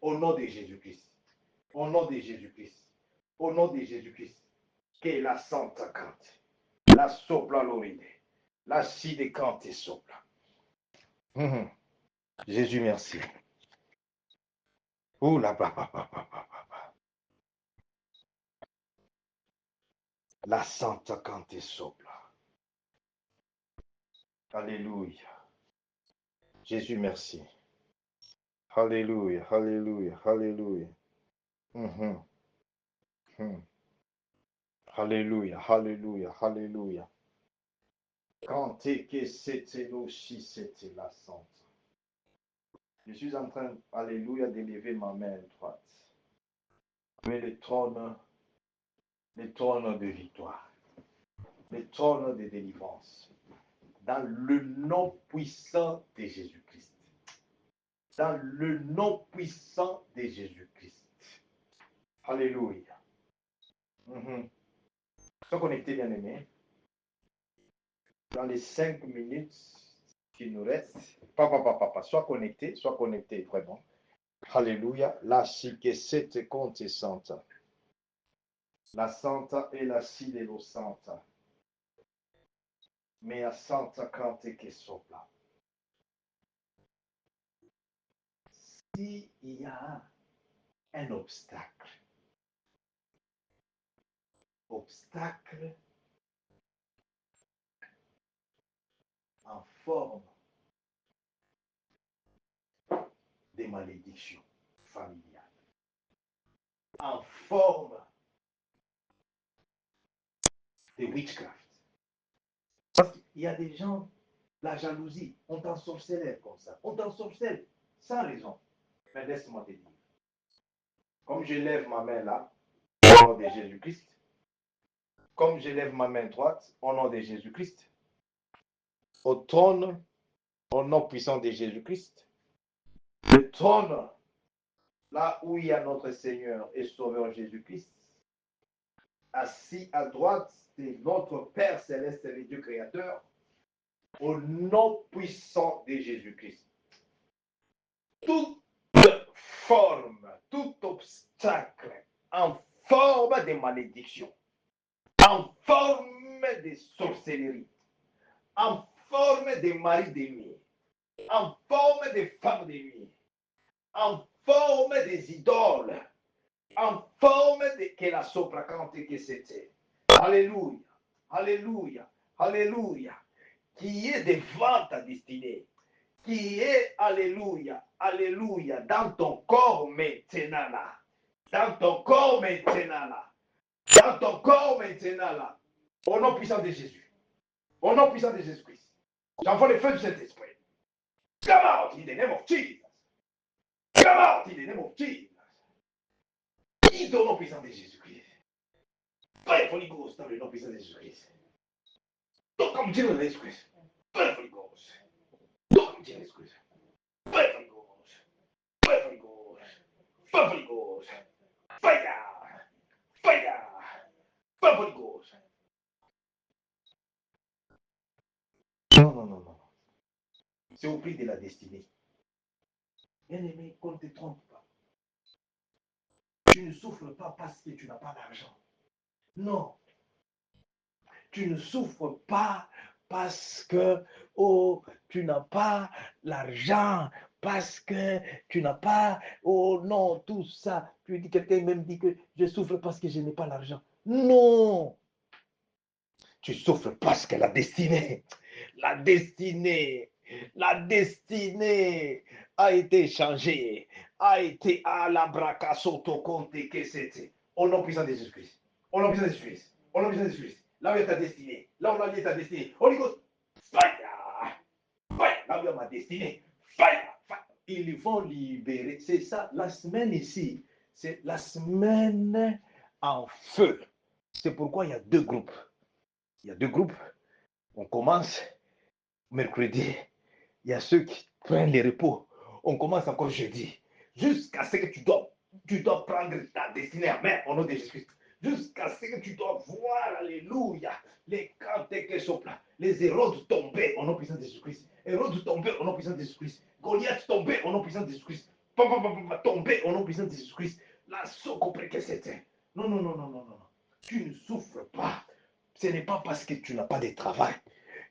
Au nom de Jésus-Christ. Au nom de Jésus-Christ. Au nom de Jésus-Christ. Que la Santa Cante. La sopla l'oride. La side cante sopla. Jésus, merci. Ouh là, la Santa Cante sopla. Alléluia. Jésus, merci. Alléluia, alléluia, alléluia. Alléluia, alléluia, alléluia. Quand que c'était aussi, c'était la Santa. Je suis en train, alléluia, d'élever ma main droite. Mais le trône de victoire, le trône de délivrance, dans le nom puissant de Jésus-Christ. Dans le nom puissant de Jésus-Christ. Alléluia. Sois connecté, bien-aimé. Dans les 5 minutes qui nous restent, sois connecté, vraiment. Alléluia. La chique sete conte santa. La santa et la si de lo santa. Mais à santa cante que sopla. S'il y a un obstacle en forme de malédiction familiale, en forme de witchcraft. Parce qu'il y a des gens, la jalousie, on t'ensorcelle comme ça, on t'ensorcelle sans raison. Mais laisse-moi te dire, comme je lève ma main là, au nom de Jésus-Christ, comme je lève ma main droite, au nom de Jésus-Christ, au trône, au nom puissant de Jésus-Christ, le trône, là où il y a notre Seigneur et Sauveur Jésus-Christ, assis à droite de notre Père céleste et Dieu créateur, au nom puissant de Jésus-Christ. Toute forme, tout obstacle en forme de malédiction, en forme de sorcellerie, en forme de mari d'ennemi, en forme de femme d'ennemi, en forme des idoles, en forme de que la sopracante que c'était. Alléluia, alléluia, alléluia. Qui est devant ta destinée, qui est, alléluia, alléluia, dans ton corps maintenant là, dans ton corps maintenant là, dans ton corps maintenant là, au nom puissant de Jésus, au nom puissant de Jésus-Christ, j'envoie le feu du Saint-Esprit. Come out in the name of Jesus. Come out in the name of Jesus. Quitte au nom puissant de Jésus-Christ. Pray Holy Ghost dans le nom puissant de Jésus-Christ. Donc comme Dieu de Jésus-Christ. Pray Holy Ghost. Donc comme Dieu de Jésus-Christ. Pray Holy Ghost. Pray Holy Ghost. Pray Holy Ghost. Fire. Fire. Pray Holy Ghost. Non, non, non, non. C'est au prix de la destinée. Bien-aimé, qu'on ne te trompe pas. Tu ne souffres pas parce que tu n'as pas d'argent. Non. Tu ne souffres pas parce que tu n'as pas l'argent, parce que tu n'as pas, non, tout ça. Quelqu'un même dit que je souffre parce que je n'ai pas l'argent. Non. Tu souffres parce que la destinée a été changée, a été à la braca soto compte que c'était. Au nom puissant de Jésus-Christ. Au nom puissant de Jésus-Christ. Au nom puissant de Jésus-Christ. Là où est ta destinée. Là où est ta destinée. Holy Ghost. Fire. Fire. Là où est ma destinée. Fire. Fire. Ils vont libérer. C'est ça. La semaine ici, c'est la semaine en feu. C'est pourquoi il y a 2 groupes. Il y a 2 groupes. On commence mercredi. Il y a ceux qui prennent les repos. On commence encore jeudi. jusqu'à ce que tu dois prendre ta destinée en main au nom de Jésus-Christ. Jusqu'à ce que tu dois voir, alléluia, les cantés qui sont là, les Hérodes tombés au nom puissant de Jésus-Christ. Hérodes tombés au nom puissant de Jésus-Christ. Goliath tombé au nom puissant de Jésus-Christ. Tombé au nom puissant de Jésus-Christ. La compris que c'était. Non, non, non, non, non, non. Tu ne souffres pas. Ce n'est pas parce que tu n'as pas de travail.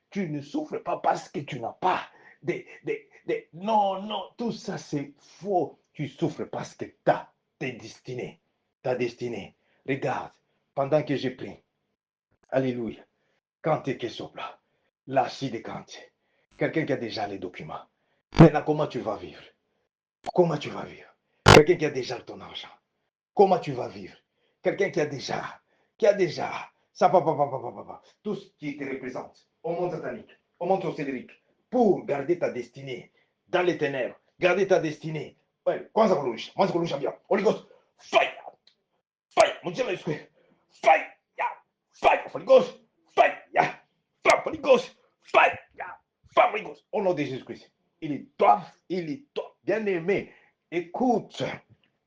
Tu ne souffres pas parce que tu n'as pas non, non, tout ça c'est faux. Tu souffres parce que tu as tes destinées. Ta destinée. Regarde, pendant que j'ai pris, alléluia, quand tu es que sopla, là, si de quand quelqu'un qui a déjà les documents. Maintenant, comment tu vas vivre? Comment tu vas vivre? Quelqu'un qui a déjà ton argent. Comment tu vas vivre? Quelqu'un qui a déjà, ça, tout ce qui te représente au monde satanique, au monde océdrique, pour garder ta destinée dans les ténèbres, garder ta destinée. Ouais, comment ça va bien? Holy Ghost, fire, fire, mon Dieu, fire, fire, Holy Ghost, fire, fire, Holy Ghost, fire, fire, Holy Ghost, au nom de Jésus-Christ. Il est toi, bien aimé. Écoute,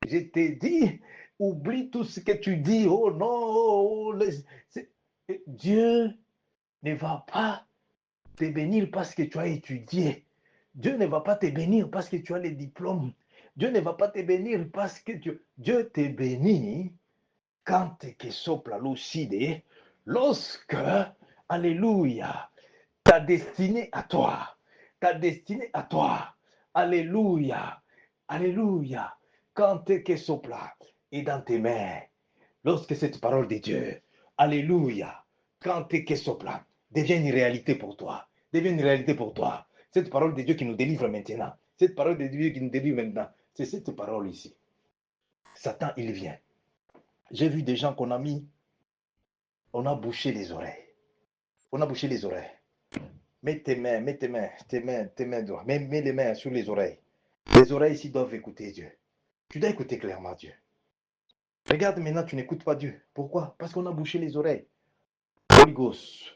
je t'ai dit, oublie tout ce que tu dis. Oh non, Dieu ne va pas te bénir parce que tu as étudié. Dieu ne va pas te bénir parce que tu as les diplômes. Dieu ne va pas te bénir parce que Dieu te bénit quand tu sopla lucide, lorsque, alléluia, ta destinée à toi, ta destinée à toi, alléluia, alléluia, quand tu sopla est dans tes mains, lorsque cette parole de Dieu, alléluia, quand tu sopla devient une réalité pour toi, devient une réalité pour toi. Cette parole de Dieu qui nous délivre maintenant, cette parole de Dieu qui nous délivre maintenant, c'est cette parole ici. Satan, il vient. J'ai vu des gens qu'on a mis, on a bouché les oreilles. On a bouché les oreilles. Mets tes mains, mets les mains sur les oreilles. Les oreilles ici doivent écouter Dieu. Tu dois écouter clairement Dieu. Regarde maintenant, tu n'écoutes pas Dieu. Pourquoi? Parce qu'on a bouché les oreilles. Holy Ghost.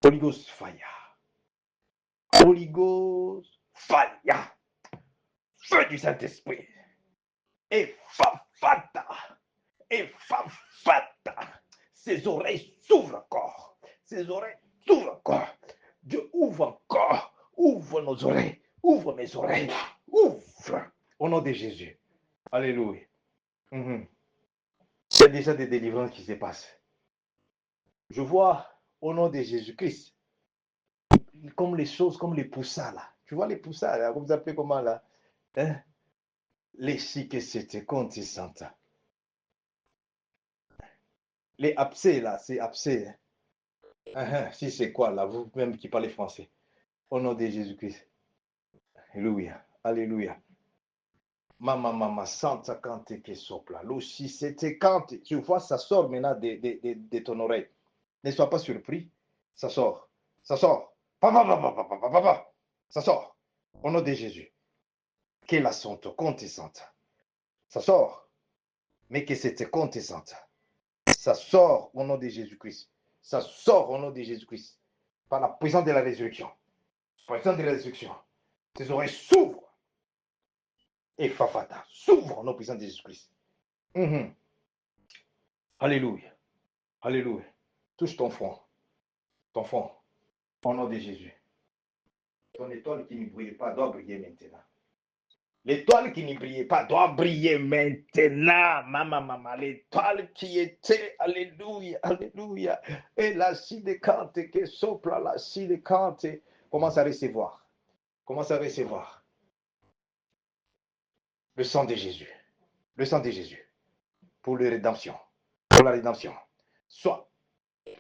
Holy Ghost fire. Holy Ghost fire. Feu du Saint-Esprit. Et fafata. Et fafata. Ses oreilles s'ouvrent encore. Ses oreilles s'ouvrent encore. Dieu ouvre encore. Ouvre nos oreilles. Ouvre mes oreilles. Ouvre. Au nom de Jésus. Alléluia. Il y a déjà des délivrances qui se passent. Je vois au nom de Jésus-Christ, comme les choses, comme les poussas là. Tu vois les poussas là, vous appelez comment là? Hein? Les chics, c'était quand ils sentent. Les abcès là, c'est abcès. Hein? Si c'est quoi là, vous même qui parlez français. Au nom de Jésus-Christ. Alléluia. Alléluia. Mama, santa cante que sopla. L'ossi, c'était quand. Tu vois, ça sort maintenant de ton oreille. Ne sois pas surpris. Ça sort. Ça sort. Ça sort. Au nom de Jésus. Que la santo conte santa. Ça sort. Mais que c'était conte santa. Ça sort au nom de Jésus-Christ. Ça sort au nom de Jésus-Christ. Par la puissance de la résurrection. Par la puissance de la résurrection. Tes oreilles s'ouvrent. Et fafata. S'ouvrent au nom puissant de Jésus-Christ. Alléluia. Alléluia. Touche ton front. Ton front. Au nom de Jésus. Ton étoile qui ne brille pas doit briller maintenant. L'étoile qui ne brillait pas doit briller maintenant. Maman. L'étoile qui était, alléluia, alléluia. Et la sidécante qui sopra la sidécante. Commence à recevoir. Commence à recevoir. Le sang de Jésus. Le sang de Jésus. Pour la rédemption. Pour la rédemption. Soit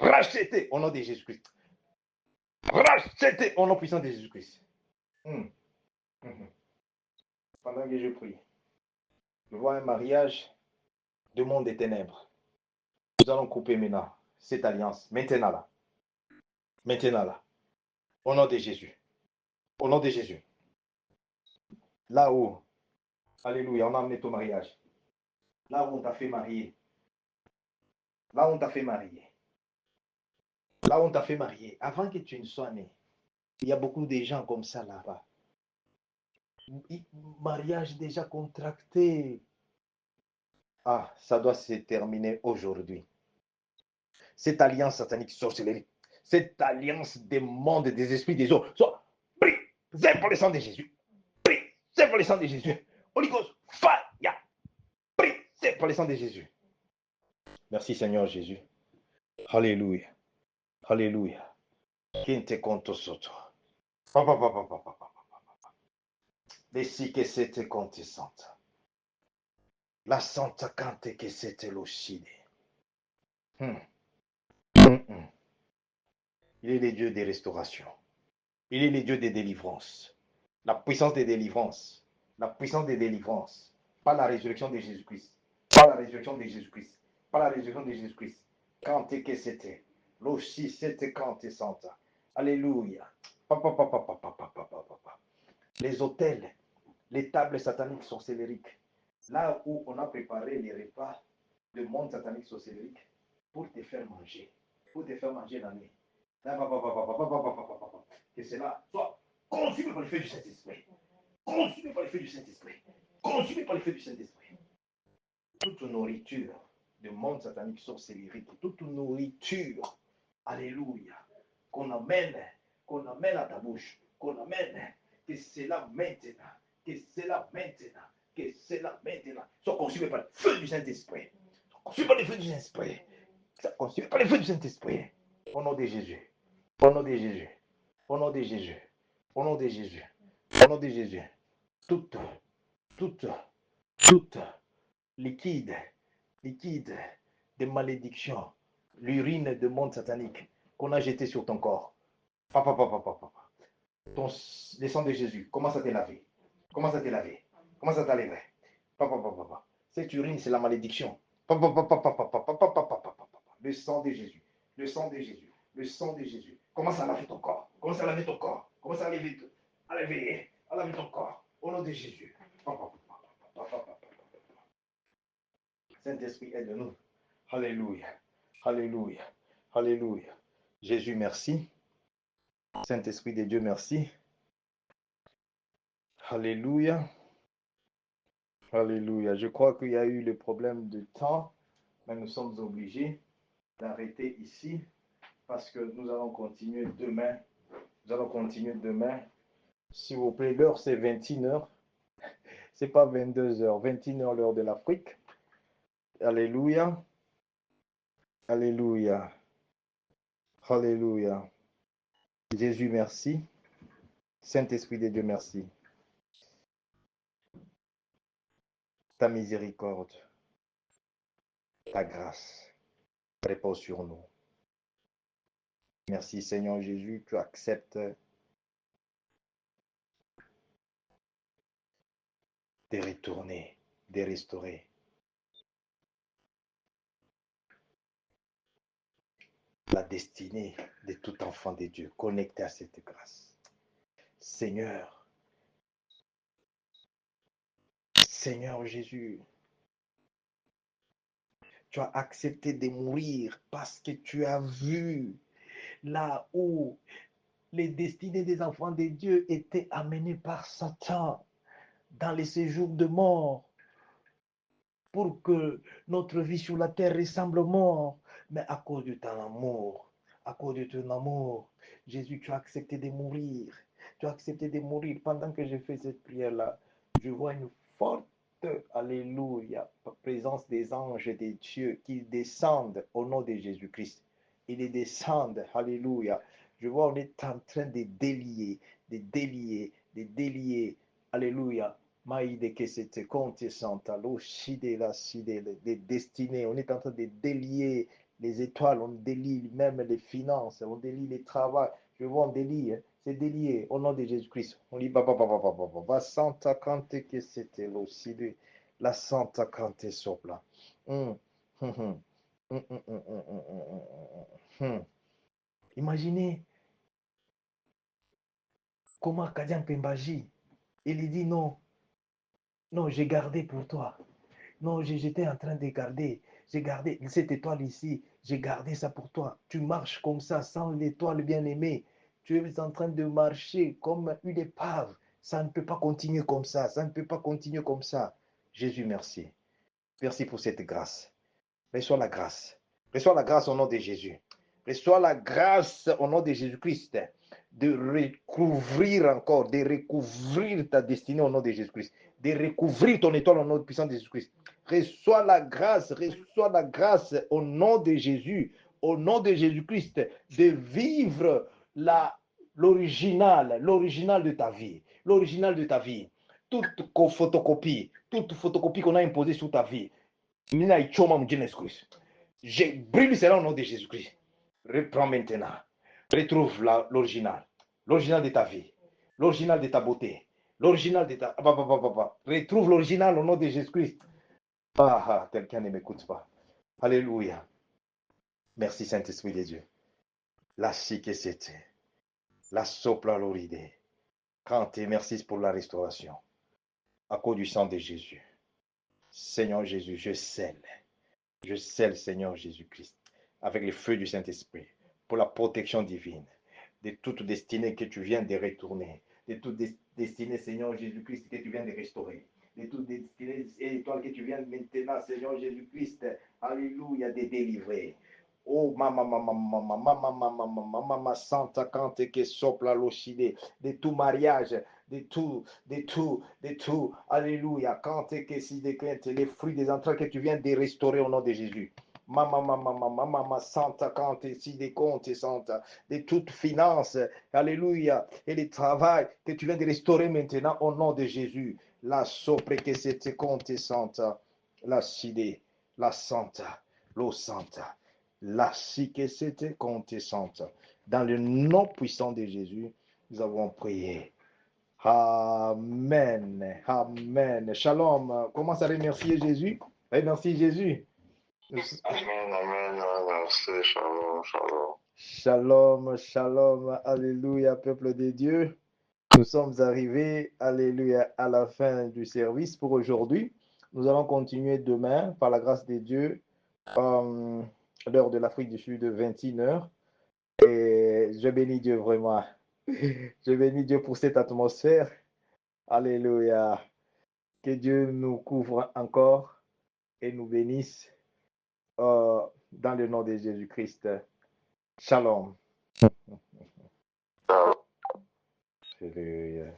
racheté au nom de Jésus-Christ. Racheté au nom puissant de Jésus-Christ. Pendant que je prie, je vois un mariage de monde des ténèbres. Nous allons couper maintenant cette alliance. Maintenant là. Maintenant là. Au nom de Jésus. Au nom de Jésus. Là où, alléluia, on a amené ton mariage. Là où on t'a fait marier. Là où on t'a fait marier. Là où on t'a fait marier. Avant que tu ne sois né. Il y a beaucoup de gens comme ça là-bas. mariage déjà contracté. Ah, ça doit se terminer aujourd'hui. Cette alliance satanique sorcellerie, cette alliance des mondes, des esprits, des eaux, soit brisée par le sang de Jésus. Brisée par le sang de Jésus. Holy Ghost, fire. Brisée par le sang de Jésus. Merci Seigneur Jésus. Alléluia. Alléluia. Kinte conto soto. Papa, papa, papa, papa. Desi que c'était conte santa. La santa cante que c'était l'occide. Il est le Dieu des restaurations. Il est le Dieu des délivrances. La puissance des délivrances. La puissance des délivrances. Par la résurrection de Jésus-Christ. Par la résurrection de Jésus-Christ. Par la résurrection de Jésus-Christ. Quand et que c'était. L'ossi c'était quand et santa. Alléluia. Papa, papa, papa, papa, papa. Les hôtels, les tables sataniques sorcellériques. Là où on a préparé les repas de monde satanique sorcellérique pour te faire manger. Pour te faire manger la nuit. Que cela soit consumé par le feu du Saint-Esprit. Consumé par le feu du Saint-Esprit. Consumé par le feu du Saint-Esprit. Toute nourriture de monde satanique sorcellerie, toute nourriture, alléluia, qu'on amène à ta bouche, qu'on amène, que cela maintenant, que cela maintenant, que cela maintenant soit consumé par le feu du Saint-Esprit. Consumé par le feu du Saint-Esprit. Consumé par le feu du Saint-Esprit. Au nom de Jésus. Au nom de Jésus. Au nom de Jésus. Au nom de Jésus. Au nom de Jésus. Toute, toute, toute liquide de malédiction, l'urine de monde satanique qu'on a jeté sur ton corps. Papa, papa, papa, papa. Le sang de Jésus, commence à te laver. Commence à te laver. Commence à t'enlever. Papa, papa, papa. Cette urine, c'est la malédiction. Papa, papa, papa, papa, papa, papa, papa. Le sang de Jésus. Le sang de Jésus. Le sang de Jésus. Commence à laver ton corps. Commence à laver ton corps. Commence à laver, à laver ton corps. Au nom de Jésus. Papa, papa, papa, papa. Saint-Esprit, aide-nous. Alléluia. Alléluia. Alléluia. Jésus, merci. Saint-Esprit de Dieu, merci. Alléluia. Alléluia. Je crois qu'il y a eu le problème de temps, mais nous sommes obligés d'arrêter ici parce que nous allons continuer demain. Nous allons continuer demain. S'il vous plaît, l'heure c'est 21h. C'est pas 22h. 21h l'heure de l'Afrique. Alléluia. Alléluia. Alléluia. Jésus, merci. Saint-Esprit de Dieu, merci. Ta miséricorde, ta grâce repose sur nous. Merci Seigneur Jésus, tu acceptes de retourner, de restaurer la destinée de tout enfant de Dieu connecté à cette grâce. Seigneur, Seigneur Jésus, tu as accepté de mourir parce que tu as vu là où les destinées des enfants de Dieu étaient amenées par Satan dans les séjours de mort pour que notre vie sur la terre ressemble mort. Mais à cause de ton amour, à cause de ton amour, Jésus, tu as accepté de mourir. Tu as accepté de mourir. Pendant que je fais cette prière-là, je vois une forte, alléluia, présence des anges et des dieux qui descendent au nom de Jésus-Christ. Ils descendent, alléluia. Je vois, on est en train de délier, alléluia. Maïde que c'était compte santa, l'oshide la side, les destinées. On est en train de délier les étoiles, on délie même les finances, on délie les travaux. Je vois, on délie, hein. C'est délié au nom de Jésus-Christ. On dit, papa, santa cante que c'était l'oshide, la santa cante sopla. Imaginez comment Kadian Pembaji, il dit non, non, j'ai gardé pour toi. Non, j'étais en train de garder. J'ai gardé cette étoile ici. J'ai gardé ça pour toi. Tu marches comme ça, sans l'étoile bien-aimée. Tu es en train de marcher comme une épave, Ça ne peut pas continuer comme ça. Ça ne peut pas continuer comme ça. Jésus, merci. Merci pour cette grâce. Reçois la grâce. Reçois la grâce au nom de Jésus. Reçois la grâce au nom de Jésus-Christ de recouvrir encore, de recouvrir ta destinée au nom de Jésus-Christ, de recouvrir ton étoile au nom puissant de Jésus-Christ. Reçois la grâce au nom de Jésus, au nom de Jésus-Christ, de vivre l'original de ta vie, l'original de ta vie. Toute photocopie qu'on a imposée sur ta vie, je brûle cela au nom de Jésus-Christ. Reprends maintenant. Retrouve l'original. L'original de ta vie. L'original de ta beauté. L'original de ta... Retrouve l'original au nom de Jésus-Christ. Quelqu'un ne m'écoute pas. Alléluia. Merci Saint-Esprit de Dieu. La chique c'était. La sopla l'oride. Quand merci pour la restauration. À cause du sang de Jésus. Seigneur Jésus, je scelle, Seigneur Jésus-Christ, avec le feu du Saint-Esprit, pour la protection divine, de toute destinée que tu viens de retourner, de toute destinée, Seigneur Jésus-Christ, que tu viens de restaurer, de toute destinée et étoile que tu viens maintenant, Seigneur Jésus-Christ, alléluia, de délivrer. Oh, mama, santa cante que sopla l'ocide, de tout mariage, de tout, alléluia, cante que si déclinte les fruits des entrailles que tu viens de restaurer au nom de Jésus. Mama, santa cante si des comptes, santa, de toute finance, alléluia, et le travail que tu viens de restaurer maintenant au nom de Jésus. La sopre que c'était compte, santa, la side, la santa, l'eau santa. La que c'était contestante. Dans le nom puissant de Jésus, nous avons prié. Amen. Amen. Shalom. Commence à remercier Jésus. Remercie Jésus. Amen. Merci. Shalom. Shalom, shalom. Alléluia, peuple de Dieu. Nous sommes arrivés, alléluia, à la fin du service pour aujourd'hui. Nous allons continuer demain, par la grâce de Dieu, l'heure de l'Afrique du Sud, 21h. Et je bénis Dieu vraiment. Je bénis Dieu pour cette atmosphère. Alléluia. Que Dieu nous couvre encore et nous bénisse dans le nom de Jésus-Christ. Shalom. Alléluia.